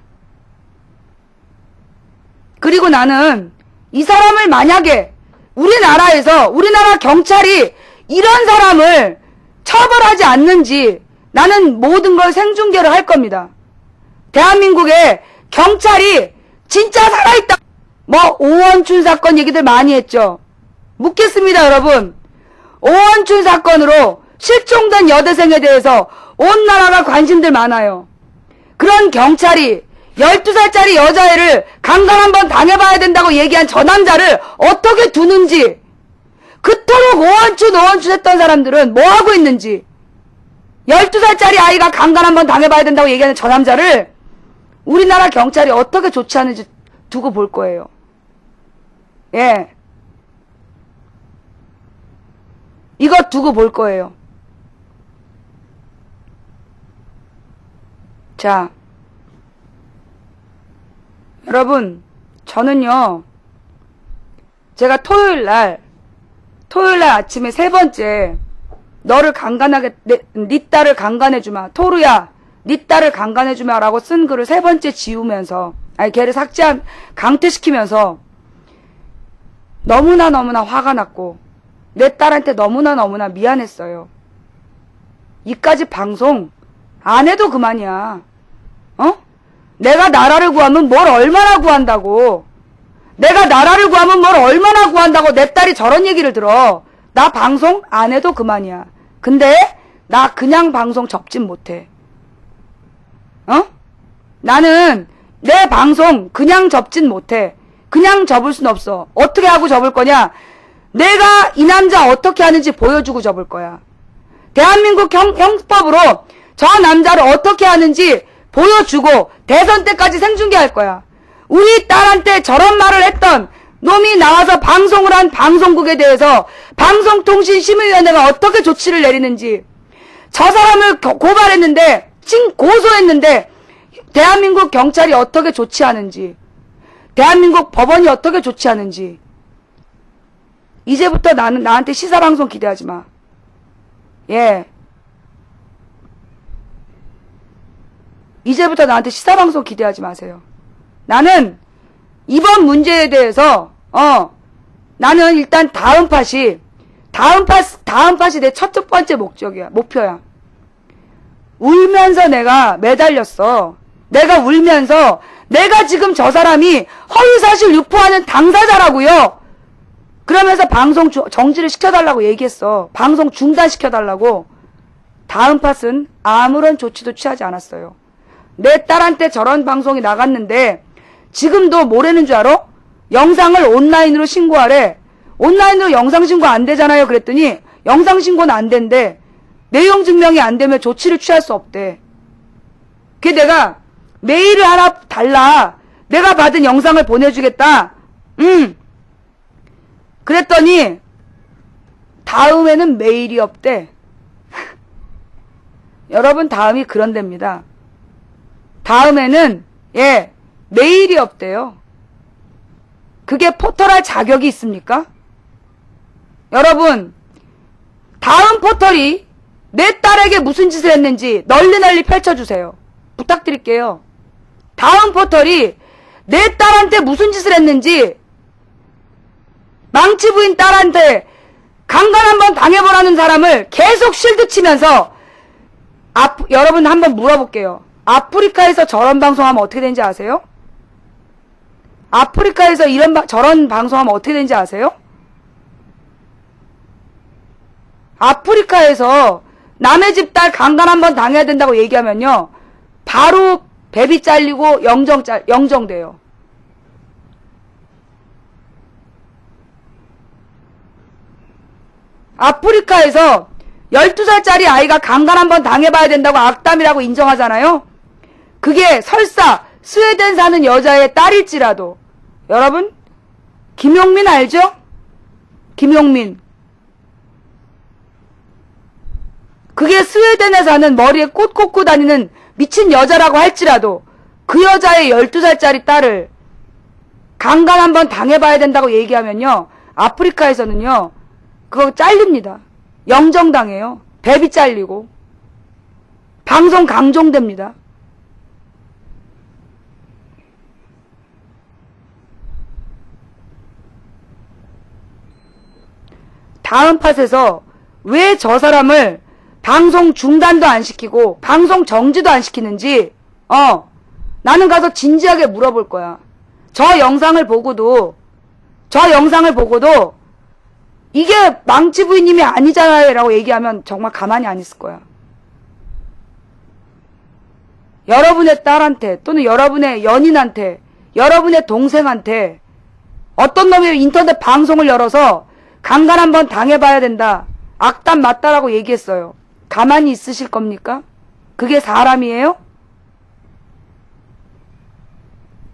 [SPEAKER 1] 그리고 나는 이 사람을 만약에 우리나라 경찰이 이런 사람을 처벌하지 않는지 나는 모든 걸 생중계를 할 겁니다. 대한민국에 경찰이 진짜 살아있다. 오원춘 사건 얘기들 많이 했죠. 묻겠습니다, 여러분. 오원춘 사건으로 실종된 여대생에 대해서 온 나라가 관심들 많아요. 그런 경찰이 12살짜리 여자애를 강간 한번 당해봐야 된다고 얘기한 저 남자를 어떻게 두는지, 그토록 오원춘 했던 사람들은 뭐 하고 있는지, 12살짜리 아이가 강간 한번 당해봐야 된다고 얘기하는 저 남자를 우리나라 경찰이 어떻게 조치하는지 두고 볼 거예요. 예. 이거 두고 볼 거예요. 자, 여러분, 저는요, 제가 토요일 날 아침에 세 번째, 너를 강간하게, 네 딸을 강간해주마. 토르야, 네 딸을 강간해주마. 라고 쓴 글을 세 번째 지우면서, 걔를 강퇴시키면서, 너무나 화가 났고, 내 딸한테 너무나 미안했어요. 이까지 방송 안 해도 그만이야. 내가 나라를 구하면 뭘 얼마나 구한다고. 내가 나라를 구하면 뭘 얼마나 구한다고 내 딸이 저런 얘기를 들어. 나 방송 안 해도 그만이야. 근데 나 그냥 방송 접진 못해. 나는 내 방송 그냥 접진 못해. 그냥 접을 순 없어. 어떻게 하고 접을 거냐? 내가 이 남자 어떻게 하는지 보여주고 접을 거야. 대한민국 형법으로 저 남자를 어떻게 하는지 보여주고 대선 때까지 생중계할 거야. 우리 딸한테 저런 말을 했던 놈이 나와서 방송을 한 방송국에 대해서 방송통신심의위원회가 어떻게 조치를 내리는지, 저 사람을 고발했는데, 고소했는데 대한민국 경찰이 어떻게 조치하는지, 대한민국 법원이 어떻게 조치하는지. 이제부터 나한테 시사방송 기대하지 마. 예. 이제부터 나한테 시사방송 기대하지 마세요. 나는 이번 문제에 대해서 나는 일단 다음 팟이 내 첫 번째 목표야. 울면서 내가 매달렸어. 내가 울면서 내가 지금 저 사람이 허위사실 유포하는 당사자라고요. 그러면서 방송 정지를 시켜달라고 얘기했어. 방송 중단시켜달라고. 다음 팟은 아무런 조치도 취하지 않았어요. 내 딸한테 저런 방송이 나갔는데 지금도 뭐라는 줄 알아? 영상을 온라인으로 신고하래. 온라인으로 영상 신고 안 되잖아요. 그랬더니 영상 신고는 안 된대. 내용 증명이 안 되면 조치를 취할 수 없대. 그게 내가 메일을 하나 달라. 내가 받은 영상을 보내주겠다. 그랬더니 다음에는 메일이 없대. 여러분, 다음이 그런 데입니다. 다음에는 메일이 없대요. 그게 포털할 자격이 있습니까? 여러분, 다음 포털이 내 딸에게 무슨 짓을 했는지 널리 펼쳐주세요. 부탁드릴게요. 다음 포털이 내 딸한테 무슨 짓을 했는지, 망치 부인 딸한테 강간 한번 당해보라는 사람을 계속 실드 치면서, 여러분 한번 물어볼게요. 아프리카에서 저런 방송하면 어떻게 되는지 아세요? 아프리카에서 저런 방송하면 어떻게 되는지 아세요? 아프리카에서 남의 집 딸 강간 한번 당해야 된다고 얘기하면요, 바로 배비 잘리고 영정돼요. 아프리카에서 12살짜리 아이가 강간 한번 당해봐야 된다고 악담이라고 인정하잖아요. 그게 설사 스웨덴 사는 여자의 딸일지라도. 여러분, 김용민 알죠? 김용민. 그게 스웨덴에 사는 머리에 꽃 꽂고 다니는 미친 여자라고 할지라도 그 여자의 12살짜리 딸을 강간 한번 당해봐야 된다고 얘기하면요, 아프리카에서는요 그거 잘립니다. 영정당해요. 배비 잘리고 방송 강종됩니다. 다음 팟에서 왜 저 사람을 방송 중단도 안 시키고 방송 정지도 안 시키는지 나는 가서 진지하게 물어볼 거야. 저 영상을 보고도 이게 망치 부인님이 아니잖아요 라고 얘기하면 정말 가만히 안 있을 거야. 여러분의 딸한테 또는 여러분의 연인한테, 여러분의 동생한테 어떤 놈이 인터넷 방송을 열어서 강간 한번 당해봐야 된다, 악담 맞다라고 얘기했어요. 가만히 있으실 겁니까? 그게 사람이에요?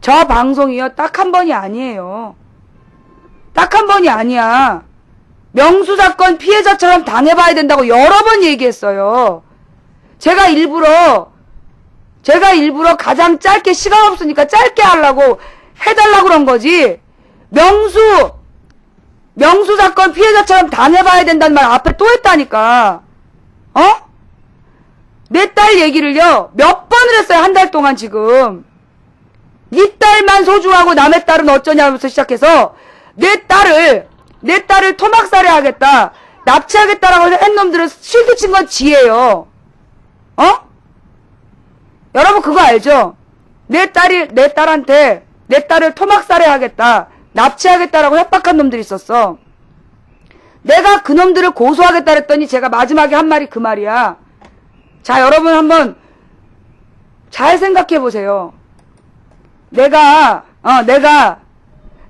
[SPEAKER 1] 저 방송이요, 딱 한 번이 아니에요. 딱 한 번이 아니야. 명수사건 피해자처럼 당해봐야 된다고 여러 번 얘기했어요. 제가 일부러 제가 일부러 가장 짧게 시간 없으니까 짧게 하려고 해달라고 그런 거지. 명수 사건 피해자처럼 당해봐야 된다는 말 앞에 또 했다니까. 어? 내 딸 얘기를요, 몇 번을 했어요, 한 달 동안 지금. 네 딸만 소중하고 남의 딸은 어쩌냐면서 시작해서, 내 딸을 토막살해 하겠다, 납치하겠다라고 한 놈들은 실드 친 건 지예요. 어? 여러분 그거 알죠? 내 딸한테 내 딸을 토막살해 하겠다, 납치하겠다라고 협박한 놈들이 있었어. 내가 그 놈들을 고소하겠다 그랬더니 제가 마지막에 한 말이 그 말이야. 자, 여러분 한번 잘 생각해 보세요. 내가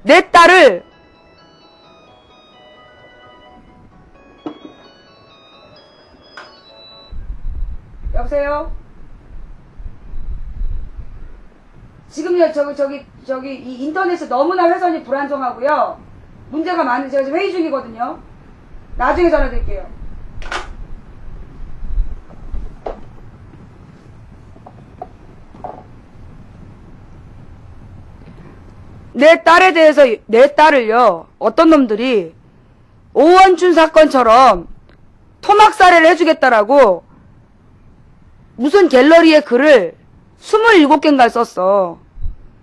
[SPEAKER 1] 내 딸을 여보세요? 지금요, 저기, 이 인터넷에 너무나 회선이 불안정하고요. 문제가 많은, 제가 지금 회의 중이거든요. 나중에 전화 드릴게요. 내 딸에 대해서, 내 딸을요, 어떤 놈들이 오원춘 사건처럼 토막살해를 해주겠다라고 무슨 갤러리에 글을 27개인가 썼어.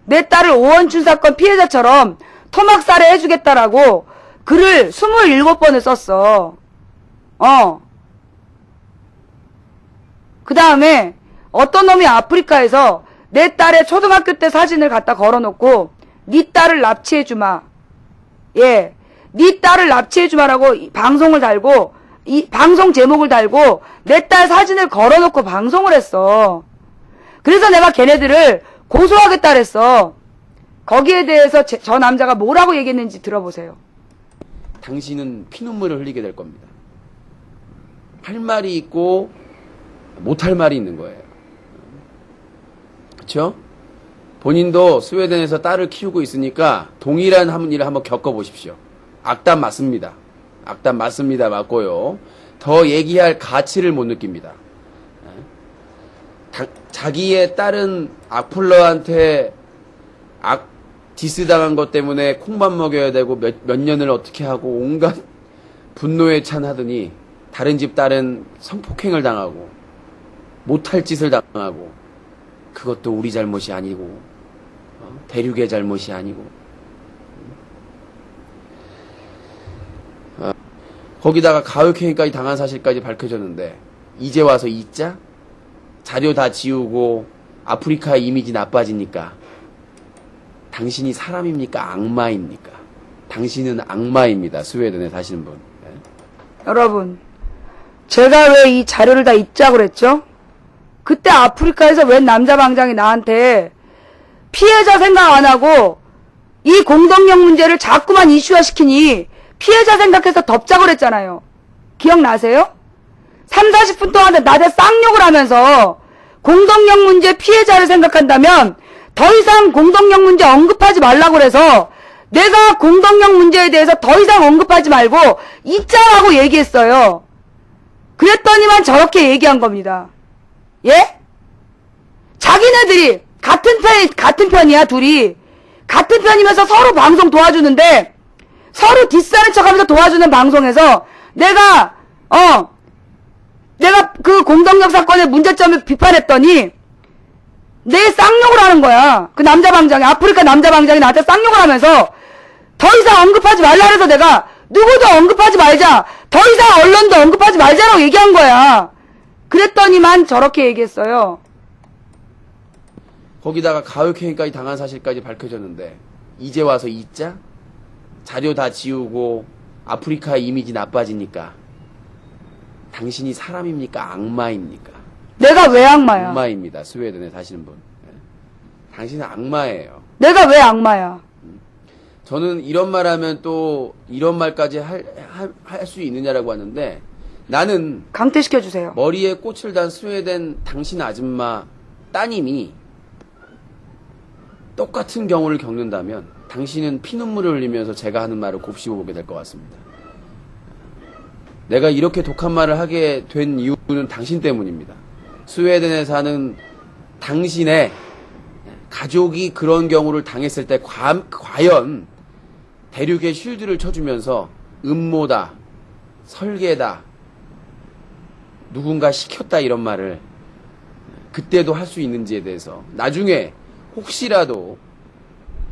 [SPEAKER 1] 내 딸을 오원춘 사건 피해자처럼 토막살해 해주겠다라고 글을 27번을 썼어. 그 다음에 어떤 놈이 아프리카에서 내 딸의 초등학교 때 사진을 갖다 걸어놓고 네 딸을 납치해주마. 예. 네 딸을 납치해주마라고 방송을 달고, 이 방송 제목을 달고 내 딸 사진을 걸어놓고 방송을 했어. 그래서 내가 걔네들을 고소하겠다 그랬어. 거기에 대해서 저 남자가 뭐라고 얘기했는지 들어보세요.
[SPEAKER 2] 당신은 피눈물을 흘리게 될 겁니다. 할 말이 있고 못할 말이 있는 거예요. 그렇죠? 본인도 스웨덴에서 딸을 키우고 있으니까 동일한 일을 한번 겪어보십시오. 악담 맞습니다. 악담 맞습니다. 맞고요. 더 얘기할 가치를 못 느낍니다. 자기의 딸은 악플러한테 디스당한 것 때문에 콩밥 먹여야 되고 몇 년을 어떻게 하고 온갖 분노에 찬 하더니 다른 집 딸은 성폭행을 당하고 못할 짓을 당하고 그것도 우리 잘못이 아니고 대륙의 잘못이 아니고 거기다가 가혹행위까지 당한 사실까지 밝혀졌는데 이제 와서 잊자? 자료 다 지우고 아프리카의 이미지 나빠지니까 당신이 사람입니까? 악마입니까? 당신은 악마입니다. 스웨덴에 사시는 분. 네.
[SPEAKER 1] 여러분, 제가 왜 이 자료를 다 잊자고 그랬죠? 그때 아프리카에서 웬 남자 방장이 나한테 피해자 생각 안 하고 이 공동력 문제를 자꾸만 이슈화시키니 피해자 생각해서 덮자고 그랬잖아요. 기억나세요? 3, 40분 동안 나한테 쌍욕을 하면서 공동력 문제 피해자를 생각한다면 더 이상 공동력 문제 언급하지 말라고 그래서 내가 공동력 문제에 대해서 더 이상 언급하지 말고 잊자라고 얘기했어요. 그랬더니만 저렇게 얘기한 겁니다. 예? 자기네들이 같은 편이야, 둘이. 같은 편이면서 서로 방송 도와주는데 서로 디스하는 척하면서 도와주는 방송에서 내가 그 공동력 사건의 문제점을 비판했더니 내 쌍욕을 하는 거야. 그 남자 방장이, 아프리카 남자 방장이 나한테 쌍욕을 하면서 더 이상 언급하지 말라 그래서 내가 누구도 언급하지 말자, 더 이상 언론도 언급하지 말자라고 얘기한 거야. 그랬더니만 저렇게 얘기했어요.
[SPEAKER 2] 거기다가 가혹행위까지 당한 사실까지 밝혀졌는데 이제 와서 잊자? 자료 다 지우고 아프리카의 이미지 나빠지니까 당신이 사람입니까? 악마입니까?
[SPEAKER 1] 내가 왜 악마야?
[SPEAKER 2] 악마입니다. 스웨덴에 사시는 분. 당신은 악마예요.
[SPEAKER 1] 내가 왜 악마야?
[SPEAKER 2] 저는 이런 말 하면 또 이런 말까지 할 수 있느냐라고 하는데 나는
[SPEAKER 1] 강퇴시켜주세요.
[SPEAKER 2] 머리에 꽃을 단 스웨덴 당신 아줌마 따님이 똑같은 경우를 겪는다면 당신은 피눈물을 흘리면서 제가 하는 말을 곱씹어 보게 될 것 같습니다. 내가 이렇게 독한 말을 하게 된 이유는 당신 때문입니다. 스웨덴에 사는 당신의 가족이 그런 경우를 당했을 때 과연 대륙에 쉴드를 쳐주면서 음모다, 설계다, 누군가 시켰다 이런 말을 그때도 할 수 있는지에 대해서 나중에 혹시라도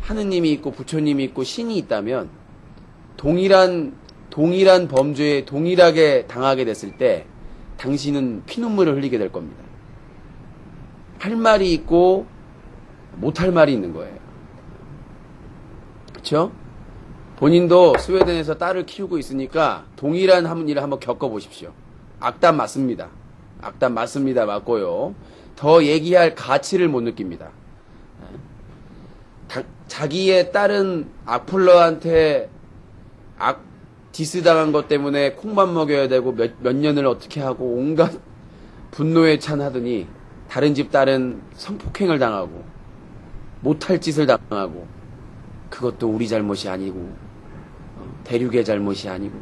[SPEAKER 2] 하느님이 있고 부처님이 있고 신이 있다면 동일한 범죄에 동일하게 당하게 됐을 때 당신은 피눈물을 흘리게 될 겁니다. 할 말이 있고 못할 말이 있는 거예요. 그렇죠? 본인도 스웨덴에서 딸을 키우고 있으니까 동일한 일을 한번 겪어보십시오. 악담 맞습니다. 악담 맞습니다. 맞고요. 더 얘기할 가치를 못 느낍니다. 자기의 딸은 악플러한테 디스당한 것 때문에 콩밥 먹여야 되고 몇 년을 어떻게 하고 온갖 분노에 찬하더니 다른 집 딸은 성폭행을 당하고 못할 짓을 당하고 그것도 우리 잘못이 아니고 대륙의 잘못이 아니고.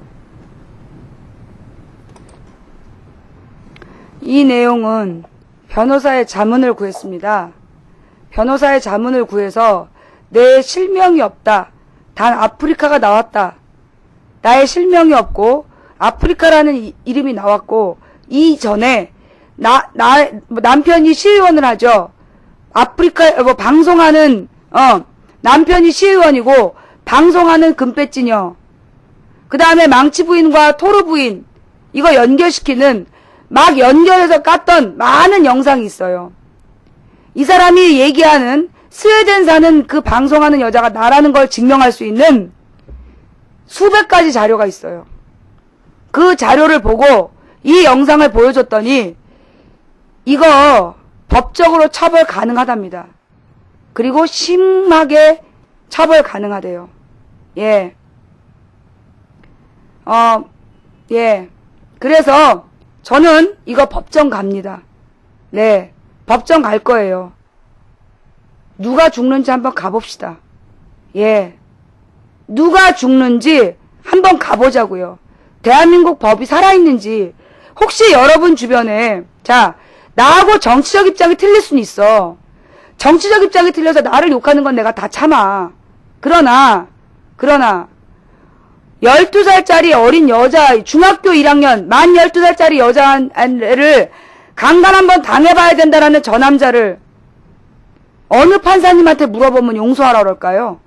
[SPEAKER 1] 이 내용은 변호사의 자문을 구했습니다. 변호사의 자문을 구해서 내 실명이 없다. 단 아프리카가 나왔다. 나의 실명이 없고 아프리카라는 이름이 나왔고 이전에 남편이 시의원을 하죠. 아프리카 방송하는 남편이 시의원이고 방송하는 금배지녀. 그 다음에 망치 부인과 토르 부인 이거 연결시키는 막 연결해서 깠던 많은 영상이 있어요. 이 사람이 얘기하는 스웨덴 사는 그 방송하는 여자가 나라는 걸 증명할 수 있는 수백 가지 자료가 있어요. 그 자료를 보고 이 영상을 보여줬더니 이거 법적으로 처벌 가능하답니다. 그리고 심하게 처벌 가능하대요. 예. 예. 그래서 저는 이거 법정 갑니다. 네. 법정 갈 거예요. 누가 죽는지 한번 가봅시다. 예. 누가 죽는지 한번 가보자고요. 대한민국 법이 살아있는지. 혹시 여러분 주변에 나하고 정치적 입장이 틀릴 수는 있어. 정치적 입장이 틀려서 나를 욕하는 건 내가 다 참아. 그러나 12살짜리 어린 여자, 중학교 1학년, 만 12살짜리 여자애를 강간 한번 당해봐야 된다라는 저 남자를 어느 판사님한테 물어보면 용서하라 그럴까요?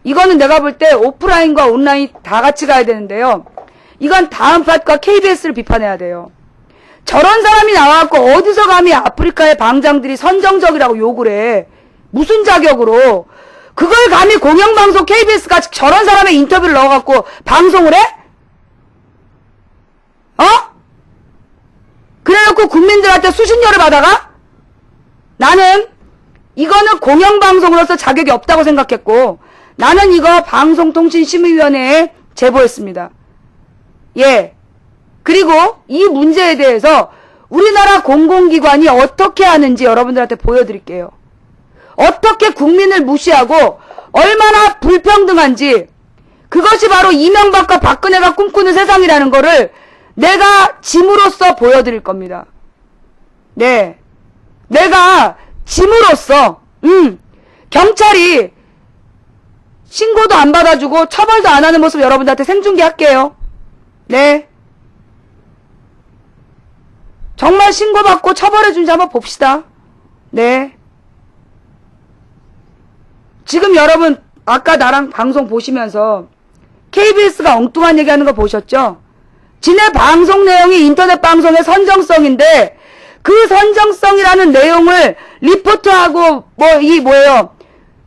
[SPEAKER 1] 이거는 내가 볼 때 오프라인과 온라인 다 같이 가야 되는데요. 이건 다음 팟과 KBS를 비판해야 돼요. 저런 사람이 나와갖고 어디서 감히 아프리카의 방장들이 선정적이라고 욕을 해. 무슨 자격으로. 그걸 감히 공영방송 KBS가 저런 사람의 인터뷰를 넣어갖고 방송을 해? 그래놓고 국민들한테 수신료를 받아가? 나는 이거는 공영방송으로서 자격이 없다고 생각했고 나는 이거 방송통신심의위원회에 제보했습니다. 예. 그리고 이 문제에 대해서 우리나라 공공기관이 어떻게 하는지 여러분들한테 보여드릴게요. 어떻게 국민을 무시하고 얼마나 불평등한지 그것이 바로 이명박과 박근혜가 꿈꾸는 세상이라는 거를 내가 짐으로써 보여드릴 겁니다. 네. 내가 짐으로써 경찰이 신고도 안 받아주고 처벌도 안 하는 모습 여러분들한테 생중계할게요. 네. 정말 신고받고 처벌해준지 한번 봅시다. 네. 지금 여러분 아까 나랑 방송 보시면서 KBS가 엉뚱한 얘기하는 거 보셨죠? 지네 방송 내용이 인터넷 방송의 선정성인데 그 선정성이라는 내용을 리포트하고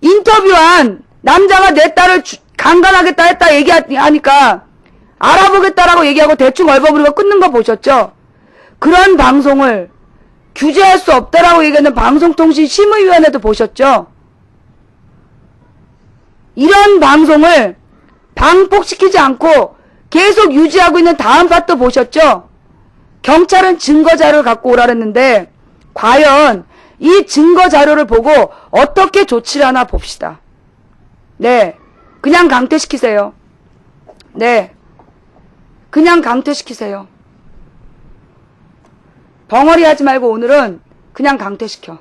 [SPEAKER 1] 인터뷰한 남자가 내 딸을 강간하겠다 했다 얘기하니까 알아보겠다라고 얘기하고 대충 얼버무리고 끊는 거 보셨죠? 그런 방송을 규제할 수 없다라고 얘기하는 방송통신심의위원회도 보셨죠? 이런 방송을 방폭시키지 않고 계속 유지하고 있는 다음 팟도 보셨죠? 경찰은 증거자료를 갖고 오라 그랬는데 과연 이 증거자료를 보고 어떻게 조치를 하나 봅시다. 네. 그냥 강퇴시키세요. 네. 그냥 강퇴시키세요. 벙어리 하지 말고 오늘은 그냥 강퇴시켜.